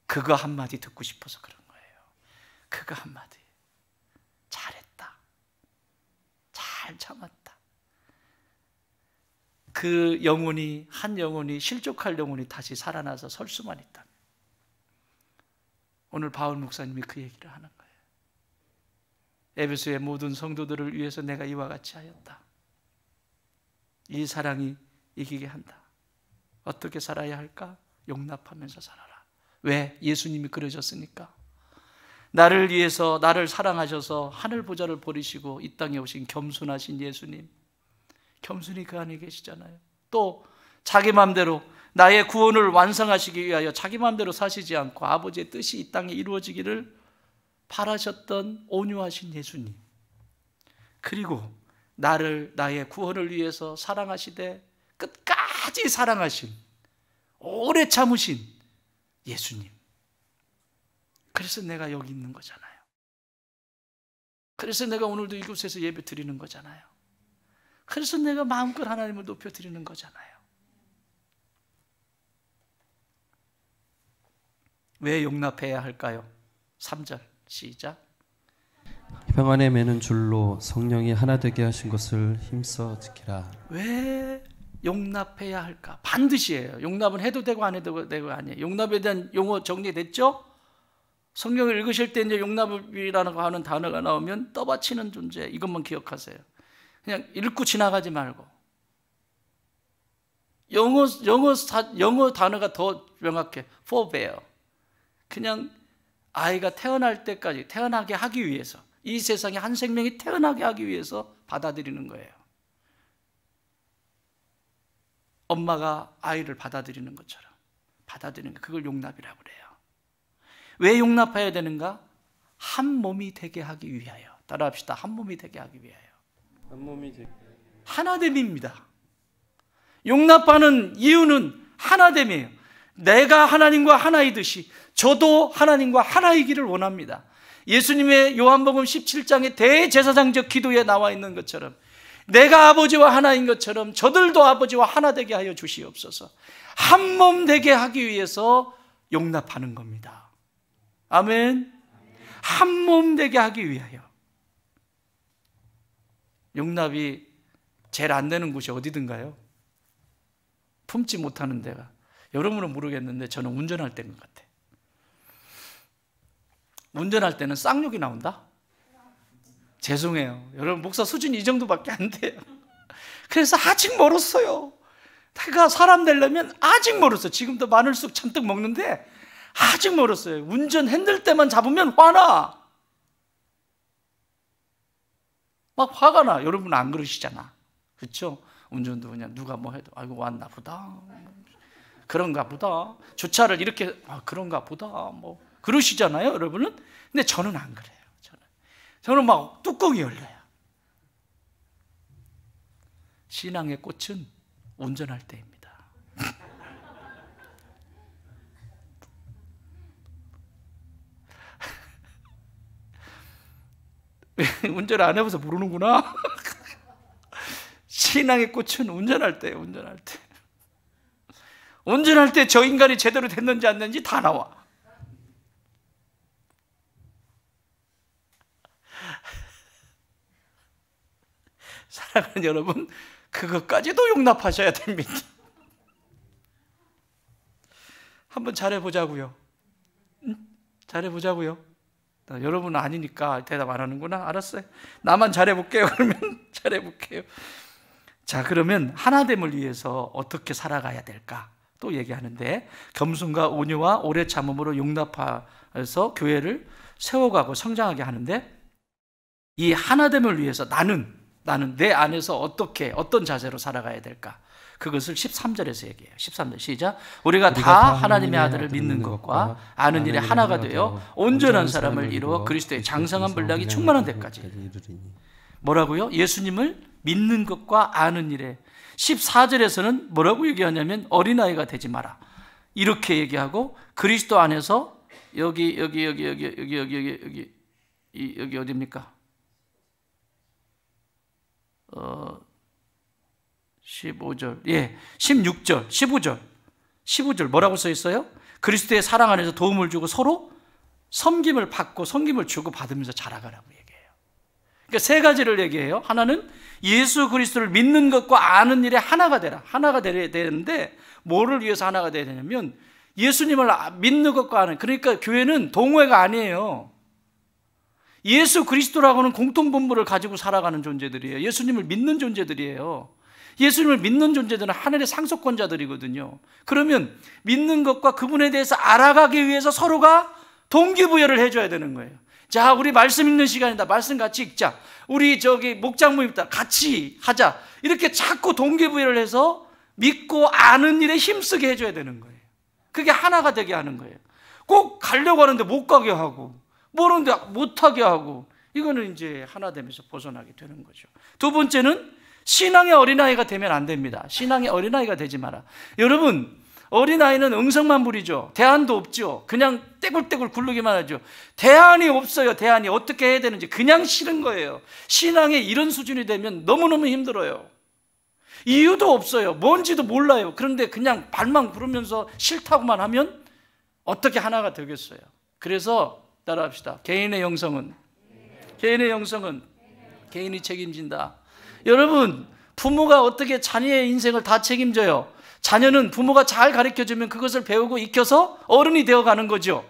그거 한마디 듣고 싶어서 그런 거예요. 그거 한마디. 잘했다. 잘 참았다. 그 영혼이 한 영혼이 실족할 영혼이 다시 살아나서 설 수만 있다. 오늘 바울 목사님이 그 얘기를 하는 거예요. 에베소의 모든 성도들을 위해서 내가 이와 같이 하였다. 이 사랑이 이기게 한다. 어떻게 살아야 할까? 용납하면서 살아라. 왜? 예수님이 그러셨으니까. 나를 위해서 나를 사랑하셔서 하늘 보좌를 버리시고 이 땅에 오신 겸손하신 예수님. 겸손히 그 안에 계시잖아요. 또 자기 마음대로 나의 구원을 완성하시기 위하여 자기 마음대로 사시지 않고 아버지의 뜻이 이 땅에 이루어지기를 바라셨던 온유하신 예수님. 그리고 나를 나의 구원을 위해서 사랑하시되 끝까지 사랑하신 오래 참으신 예수님. 그래서 내가 여기 있는 거잖아요. 그래서 내가 오늘도 이곳에서 예배 드리는 거잖아요. 그래서 내가 마음껏 하나님을 높여드리는 거잖아요. 왜 용납해야 할까요? 3절 시작. 평안에 매는 줄로 성령이 하나 되게 하신 것을 힘써 지키라. 왜 용납해야 할까? 반드시 해요. 용납은 해도 되고 안 해도 되고 아니에요. 용납에 대한 용어 정리됐죠? 성경을 읽으실 때 이제 용납이라고 하는 단어가 나오면 떠받치는 존재 이것만 기억하세요. 그냥 읽고 지나가지 말고. 영어 단어가 더 명확해. forbear. 그냥 아이가 태어날 때까지 태어나게 하기 위해서 이 세상에 한 생명이 태어나게 하기 위해서 받아들이는 거예요. 엄마가 아이를 받아들이는 것처럼 받아들이는 거 그걸 용납이라고 그래요. 왜 용납해야 되는가? 한 몸이 되게 하기 위하여. 따라합시다. 한 몸이 되게 하기 위하여. 한 몸이 되게. 하나됨입니다. 용납하는 이유는 하나됨이에요. 내가 하나님과 하나이듯이 저도 하나님과 하나이기를 원합니다. 예수님의 요한복음 17장의 대제사장적 기도에 나와 있는 것처럼 내가 아버지와 하나인 것처럼 저들도 아버지와 하나 되게 하여 주시옵소서. 한 몸 되게 하기 위해서 용납하는 겁니다. 아멘. 한 몸 되게 하기 위하여. 용납이 제일 안 되는 곳이 어디든가요? 품지 못하는 데가. 여러분은 모르겠는데 저는 운전할 때인 것 같아요. 운전할 때는 쌍욕이 나온다? 죄송해요. 여러분, 목사 수준이 이 정도밖에 안 돼요. 그래서 아직 멀었어요. 내가 사람 되려면 아직 멀었어요. 지금도 마늘쑥 잔뜩 먹는데 아직 멀었어요. 운전 핸들 때만 잡으면 화나. 막 화가 나. 여러분 안 그러시잖아. 그렇죠? 운전도 그냥 누가 뭐 해도 아이고 왔나 보다. 그런가 보다. 주차를 이렇게 그런가 보다. 뭐 그러시잖아요, 여러분은. 근데 저는 안 그래요. 저는 막 뚜껑이 열려요. 신앙의 꽃은 운전할 때입니다. 운전 안 해봐서 모르는구나. 신앙의 꽃은 운전할 때예요. 운전할 때. 운전할 때 저 인간이 제대로 됐는지 안 됐는지 다 나와. 사랑하는 여러분, 그것까지도 용납하셔야 됩니다. 한번 잘해보자고요. 잘해보자고요. 여러분은 아니니까 대답 안 하는구나. 알았어요. 나만 잘해볼게요. 그러면 잘해볼게요. 자, 그러면 하나됨을 위해서 어떻게 살아가야 될까? 또 얘기하는데, 겸손과 온유와 오래 참음으로 용납해서 교회를 세워가고 성장하게 하는데, 이 하나됨을 위해서 나는 내 안에서 어떤 자세로 살아가야 될까? 그것을 13절에서 얘기해요. 13절 시작. 우리가 다 하나님의 아들을 믿는 것과 아는 일에 하나가 되어 온전한 사람을 이루어 그리스도의 장성한 분량이 충만한 데까지. 뭐라고요? 예수님을 믿는 것과 아는 일에. 14절에서는 뭐라고 얘기하냐면 어린아이가 되지 마라. 이렇게 얘기하고 그리스도 안에서 여기 어디입니까? 15절, 16절, 15절 뭐라고 써 있어요? 그리스도의 사랑 안에서 도움을 주고 서로 섬김을 받고 섬김을 주고 받으면서 자라가라고 얘기해요. 그러니까 세 가지를 얘기해요. 하나는 예수 그리스도를 믿는 것과 아는 일에 하나가 되라. 하나가 되어야 되는데 뭐를 위해서 하나가 되어야 되냐면 예수님을 믿는 것과 아는, 그러니까 교회는 동호회가 아니에요. 예수 그리스도라고는 공통분모를 가지고 살아가는 존재들이에요. 예수님을 믿는 존재들이에요. 예수님을 믿는 존재들은 하늘의 상속권자들이거든요. 그러면 믿는 것과 그분에 대해서 알아가기 위해서 서로가 동기부여를 해줘야 되는 거예요. 자, 우리 말씀 읽는 시간이다. 말씀 같이 읽자. 우리 목장 모임이다. 같이 하자. 이렇게 자꾸 동기부여를 해서 믿고 아는 일에 힘쓰게 해줘야 되는 거예요. 그게 하나가 되게 하는 거예요. 꼭 가려고 하는데 못 가게 하고 모르는데 못하게 하고, 이거는 이제 하나 되면서 벗어나게 되는 거죠. 두 번째는 신앙의 어린아이가 되면 안 됩니다. 신앙의 어린아이가 되지 마라. 여러분, 어린아이는 응성만 부리죠. 대안도 없죠. 그냥 떼굴떼굴 굴르기만 하죠. 대안이 없어요. 대안이 어떻게 해야 되는지 그냥 싫은 거예요. 신앙의 이런 수준이 되면 너무너무 힘들어요. 이유도 없어요. 뭔지도 몰라요. 그런데 그냥 발만 구르면서 싫다고만 하면 어떻게 하나가 되겠어요. 그래서 따라합시다. 개인의 영성은 개인이 책임진다. 여러분, 부모가 어떻게 자녀의 인생을 다 책임져요? 자녀는 부모가 잘 가르쳐주면 그것을 배우고 익혀서 어른이 되어가는 거죠.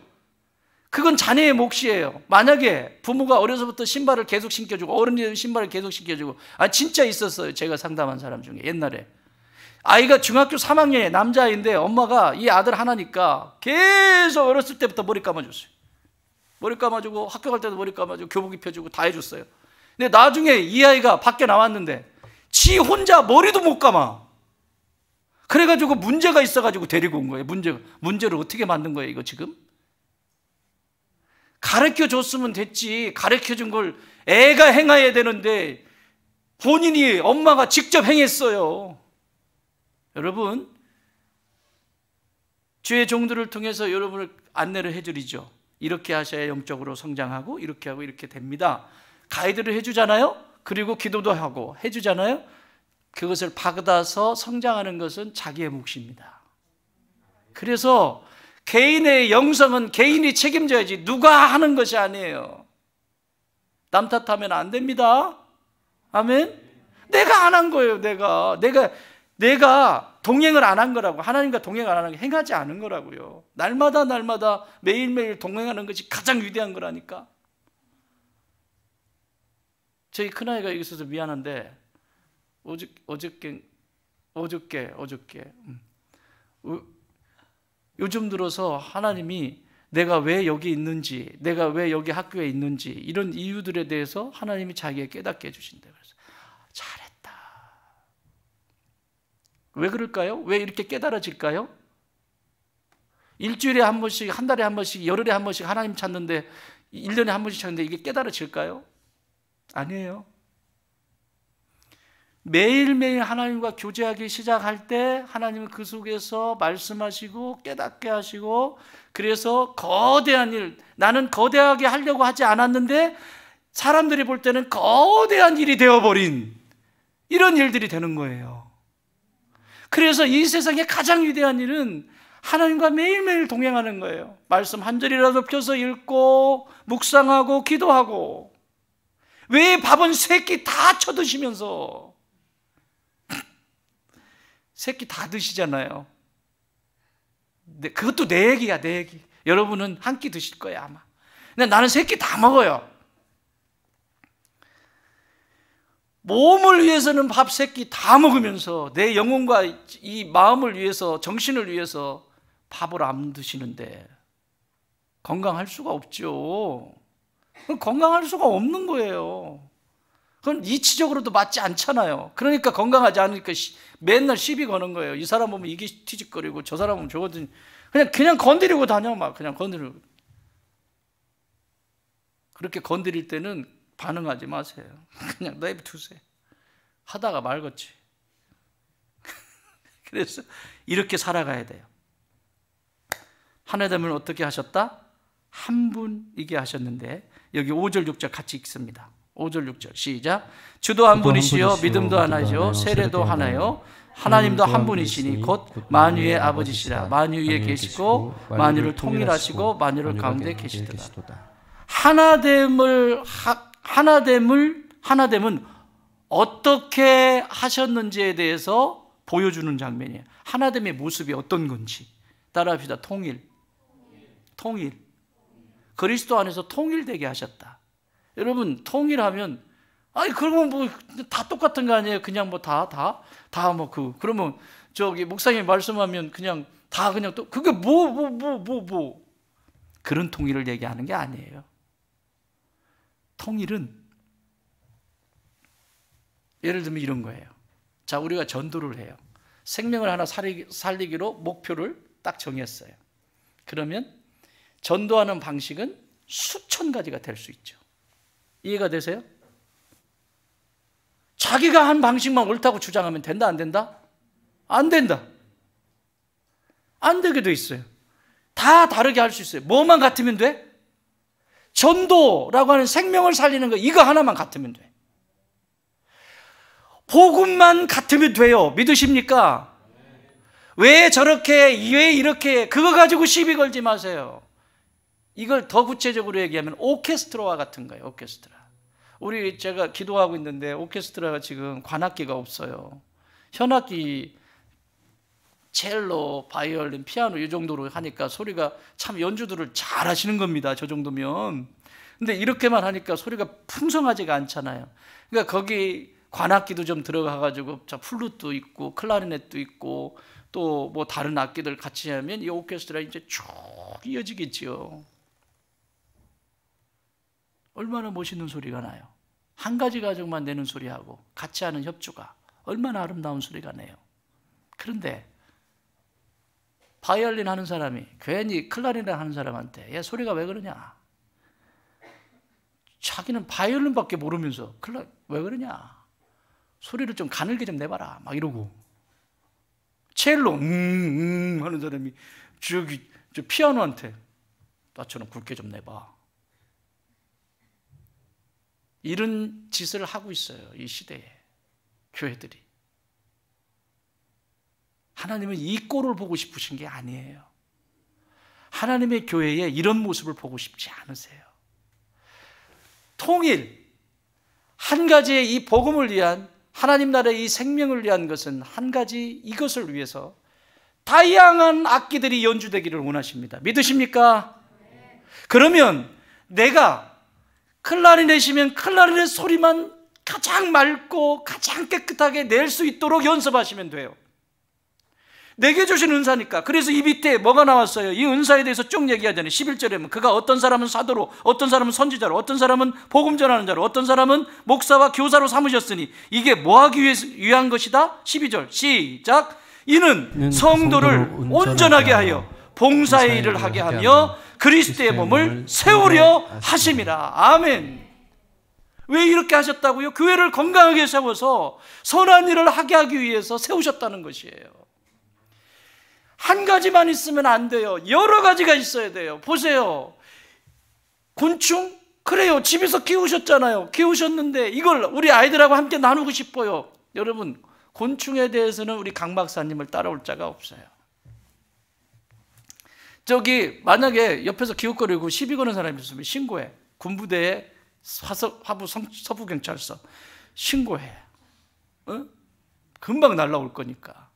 그건 자녀의 몫이에요. 만약에 부모가 어려서부터 신발을 계속 신겨주고 어른이 되면 신발을 계속 신겨주고, 진짜 있었어요. 제가 상담한 사람 중에 옛날에 아이가 중학교 3학년에 남자아이인데 엄마가 이 아들 하나니까 계속 어렸을 때부터 머리 감아줬어요. 머리 감아주고 학교 갈 때도 머리 감아주고 교복 입혀주고 다 해줬어요. 근데 나중에 이 아이가 밖에 나왔는데 지 혼자 머리도 못 감아. 그래가지고 문제가 있어가지고 데리고 온 거예요. 문제를 어떻게 만든 거예요, 이거 지금? 가르쳐 줬으면 됐지. 가르쳐 준 걸 애가 행해야 되는데 본인이, 엄마가 직접 행했어요. 여러분, 주의 종들을 통해서 여러분을 안내를 해드리죠. 이렇게 하셔야 영적으로 성장하고 이렇게 하고 이렇게 됩니다. 가이드를 해주잖아요. 그리고 기도도 하고 해주잖아요. 그것을 받아서 성장하는 것은 자기의 몫입니다. 그래서 개인의 영성은 개인이 책임져야지 누가 하는 것이 아니에요. 남 탓하면 안 됩니다. 아멘. 내가 안 한 거예요. 내가 동행을 안 한 거라고. 하나님과 동행을 안 한 게 행하지 않은 거라고요. 날마다 매일매일 동행하는 것이 가장 위대한 거라니까. 저희 큰아이가 여기 있어서 미안한데 어저께 요즘 들어서 하나님이 내가 왜 여기 있는지, 내가 왜 여기 학교에 있는지 이런 이유들에 대해서 하나님이 자기가 깨닫게 해주신대요. 그래서 잘했다. 왜 그럴까요? 왜 이렇게 깨달아질까요? 일주일에 한 번씩, 한 달에 한 번씩, 열흘에 한 번씩 하나님 찾는데 1년에 한 번씩 찾는데 이게 깨달아질까요? 아니에요. 매일매일 하나님과 교제하기 시작할 때 하나님은 그 속에서 말씀하시고 깨닫게 하시고, 그래서 거대한 일, 나는 거대하게 하려고 하지 않았는데 사람들이 볼 때는 거대한 일이 되어버린 이런 일들이 되는 거예요. 그래서 이 세상에 가장 위대한 일은 하나님과 매일매일 동행하는 거예요. 말씀 한 절이라도 펴서 읽고 묵상하고 기도하고. 왜 밥은 세 끼 다 쳐드시면서 세 끼 다 드시잖아요. 그것도 내 얘기야, 내 얘기. 여러분은 한 끼 드실 거야 아마. 근데 나는 세 끼 다 먹어요. 몸을 위해서는 밥 세 끼 다 먹으면서 내 영혼과 이 마음을 위해서, 정신을 위해서 밥을 안 드시는데 건강할 수가 없죠. 건강할 수가 없는 거예요. 그건 이치적으로도 맞지 않잖아요. 그러니까 건강하지 않으니까 맨날 시비 거는 거예요. 이 사람 보면 이게 티직거리고 저 사람 보면 저거든. 그냥 건드리고 다녀. 막 그냥 건드리고. 그렇게 건드릴 때는 반응하지 마세요. 그냥 내버려두세요. 하다가 말겠지. 그래서 이렇게 살아가야 돼요. 하나님은 어떻게 하셨다? 한 분이게 하셨는데, 여기 5절 6절 같이 읽습니다. 5절 6절 시작. 주도 한 분이시요 믿음도 하나요 세례도 하나요 하나님도 한 분이시니 곧 만유의 아버지시라. 만유 위에 계시고 만유를 통일하시고 만유를 가운데 계시도다. 하나됨은 어떻게 하셨는지에 대해서 보여주는 장면이에요. 하나됨의 모습이 어떤 건지 따라합시다. 통일. 그리스도 안에서 통일되게 하셨다. 여러분, 통일하면, 아니, 그러면 뭐, 다 똑같은 거 아니에요? 그냥 뭐, 그러면, 저기, 목사님이 말씀하면 그냥, 그게 그런 통일을 얘기하는 게 아니에요. 통일은, 예를 들면 이런 거예요. 자, 우리가 전도를 해요. 생명을 하나 살리기로 목표를 딱 정했어요. 그러면, 전도하는 방식은 수천 가지가 될 수 있죠. 이해가 되세요? 자기가 한 방식만 옳다고 주장하면 된다, 안 된다? 안 된다. 안 되게 돼 있어요. 다 다르게 할 수 있어요. 뭐만 같으면 돼? 전도라고 하는 생명을 살리는 거, 이거 하나만 같으면 돼. 복음만 같으면 돼요. 믿으십니까? 왜 이렇게, 그거 가지고 시비 걸지 마세요. 이걸 더 구체적으로 얘기하면 오케스트라와 같은 거예요. 오케스트라. 제가 기도하고 있는데 오케스트라가 지금 관악기가 없어요. 현악기, 첼로, 바이올린, 피아노 이 정도로 하니까 소리가 참 연주들을 잘 하시는 겁니다. 저 정도면. 근데 이렇게만 하니까 소리가 풍성하지가 않잖아요. 그러니까 거기 관악기도 좀 들어가가지고 플룻도 있고 클라리넷도 있고 또 뭐 다른 악기들 같이 하면 이 오케스트라 이제 쭉 이어지겠지요. 얼마나 멋있는 소리가 나요. 한 가지 가정만 내는 소리하고 같이 하는 협주가 얼마나 아름다운 소리가 나요. 그런데 바이올린 하는 사람이 괜히 클라리넷 하는 사람한테 얘 소리가 왜 그러냐, 자기는 바이올린밖에 모르면서 왜 그러냐, 소리를 좀 가늘게 좀 내봐라 막 이러고, 첼로 하는 사람이 저 피아노한테 나처럼 굵게 좀 내봐. 이런 짓을 하고 있어요. 이 시대에 교회들이. 하나님은 이 꼴을 보고 싶으신 게 아니에요. 하나님의 교회에 이런 모습을 보고 싶지 않으세요. 통일, 한 가지의 이 복음을 위한, 하나님 나라의 이 생명을 위한 것은 한 가지, 이것을 위해서 다양한 악기들이 연주되기를 원하십니다. 믿으십니까? 그러면 내가 클라리넷이면 클라리넷 소리만 가장 맑고 가장 깨끗하게 낼 수 있도록 연습하시면 돼요. 내게 주신 은사니까. 그래서 이 밑에 뭐가 나왔어요? 이 은사에 대해서 쭉 얘기하잖아요. 11절에 보면 그가 어떤 사람은 사도로, 어떤 사람은 선지자로, 어떤 사람은 복음 전하는 자로, 어떤 사람은 목사와 교사로 삼으셨으니 이게 뭐 하기 위한 것이다? 12절 시작. 이는 성도를 온전하게 하여 봉사의 일을 하게 하며 그리스도의 몸을 세우려 하심이라. 아멘. 왜 이렇게 하셨다고요? 교회를 건강하게 세워서 선한 일을 하게 하기 위해서 세우셨다는 것이에요. 한 가지만 있으면 안 돼요. 여러 가지가 있어야 돼요. 보세요. 곤충? 그래요. 집에서 키우셨잖아요. 키우셨는데 이걸 우리 아이들하고 함께 나누고 싶어요. 여러분, 곤충에 대해서는 우리 강 박사님을 따라올 자가 없어요. 저기 만약에 옆에서 기웃거리고 시비 거는 사람이 있으면 신고해. 군부대에 화부 서부경찰서 신고해. 어? 금방 날라올 거니까.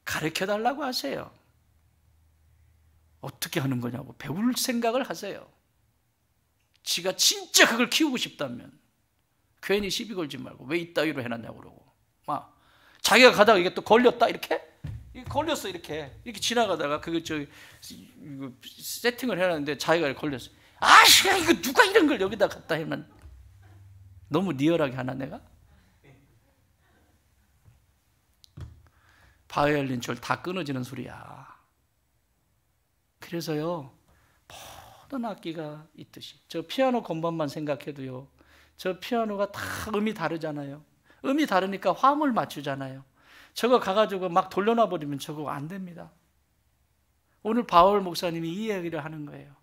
가르쳐달라고 하세요. 어떻게 하는 거냐고 배울 생각을 하세요. 지가 진짜 그걸 키우고 싶다면 괜히 시비 걸지 말고 왜 이따위로 해놨냐고 그러고 막 자기가 가다가 이게 또 걸렸다 이렇게 걸렸어 이렇게 지나가다가 그거 이거 세팅을 해놨는데 자기가 걸렸어. 아씨 이거 누가 이런 걸 여기다 갖다 해놨. 너무 리얼하게 하나 내가? 바이올린 줄 다 끊어지는 소리야. 그래서요 모든 악기가 있듯이 저 피아노 건반만 생각해도요 저 피아노가 다 음이 다르잖아요. 음이 다르니까 화음을 맞추잖아요. 저거 가가지고 막 돌려놔 버리면 저거 안 됩니다. 오늘 바울 목사님이 이 이야기를 하는 거예요.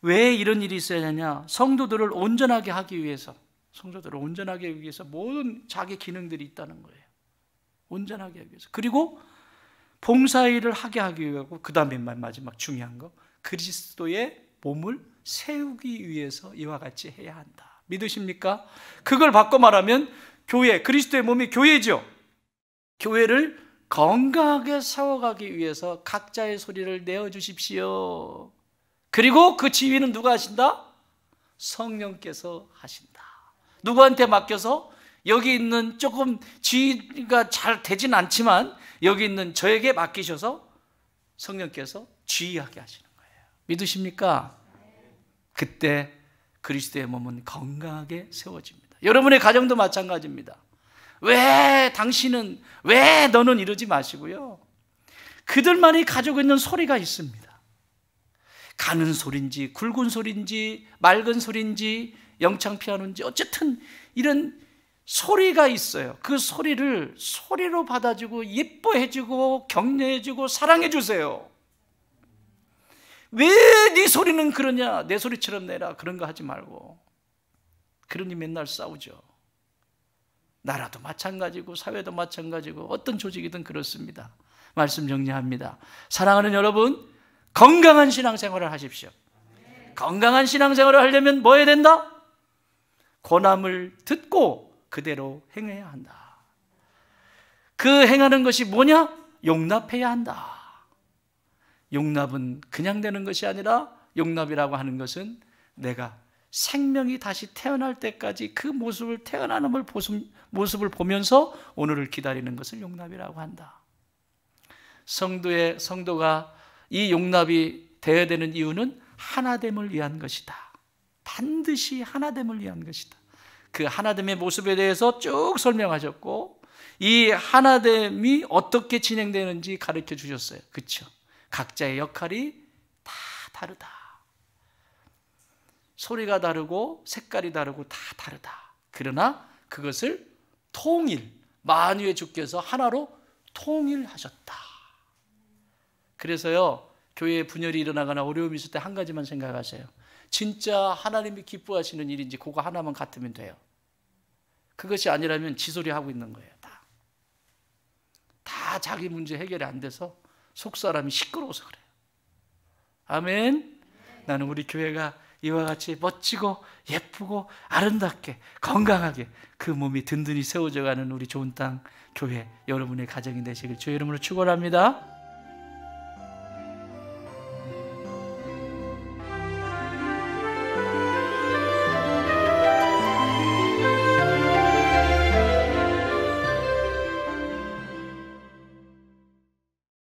왜 이런 일이 있어야 하냐? 성도들을 온전하게 하기 위해서, 성도들을 온전하게 하기 위해서 모든 자기 기능들이 있다는 거예요. 온전하게 하기 위해서. 그리고 봉사일을 하게 하기 위하고 그 다음에 마지막 중요한 거 그리스도의 몸을 세우기 위해서 이와 같이 해야 한다. 믿으십니까? 그걸 바꿔 말하면 교회, 그리스도의 몸이 교회죠. 교회를 건강하게 세워가기 위해서 각자의 소리를 내어주십시오. 그리고 그 지휘는 누가 하신다? 성령께서 하신다. 누구한테 맡겨서? 여기 있는 조금 지휘가 잘 되진 않지만 여기 있는 저에게 맡기셔서 성령께서 지휘하게 하시는 거예요. 믿으십니까? 그때 그리스도의 몸은 건강하게 세워집니다. 여러분의 가정도 마찬가지입니다. 왜 당신은, 왜 너는 이러지 마시고요. 그들만이 가지고 있는 소리가 있습니다. 가는 소리인지 굵은 소리인지 맑은 소리인지 영창 피아노인지 어쨌든 이런 소리가 있어요. 그 소리를 소리로 받아주고 예뻐해주고 격려해주고 사랑해주세요. 왜 네 소리는 그러냐? 내 소리처럼 내라. 그런 거 하지 말고. 그러니 맨날 싸우죠. 나라도 마찬가지고 사회도 마찬가지고 어떤 조직이든 그렇습니다. 말씀 정리합니다. 사랑하는 여러분, 건강한 신앙생활을 하십시오. 건강한 신앙생활을 하려면 뭐 해야 된다? 고난을 듣고 그대로 행해야 한다. 그 행하는 것이 뭐냐? 용납해야 한다. 용납은 그냥 되는 것이 아니라 용납이라고 하는 것은 내가 생명이 다시 태어날 때까지 그 모습을 태어나는 모습을 보면서 오늘을 기다리는 것을 용납이라고 한다. 성도가 이 용납이 되어야 되는 이유는 하나됨을 위한 것이다. 반드시 하나됨을 위한 것이다. 그 하나됨의 모습에 대해서 쭉 설명하셨고 이 하나됨이 어떻게 진행되는지 가르쳐 주셨어요. 그렇죠? 각자의 역할이 다 다르다. 소리가 다르고 색깔이 다르고 다 다르다. 그러나 그것을 통일, 만유의 주께서 하나로 통일하셨다. 그래서요 교회에 분열이 일어나거나 어려움이 있을 때 한 가지만 생각하세요. 진짜 하나님이 기뻐하시는 일인지 그거 하나만 같으면 돼요. 그것이 아니라면 지소리하고 있는 거예요. 다 자기 문제 해결이 안 돼서 속사람이 시끄러워서 그래요. 아멘. 나는 우리 교회가 이와 같이 멋지고 예쁘고 아름답게 건강하게 그 몸이 든든히 세워져가는 우리 좋은 땅 교회 여러분의 가정이 되시길 주의 이름으로 축원합니다.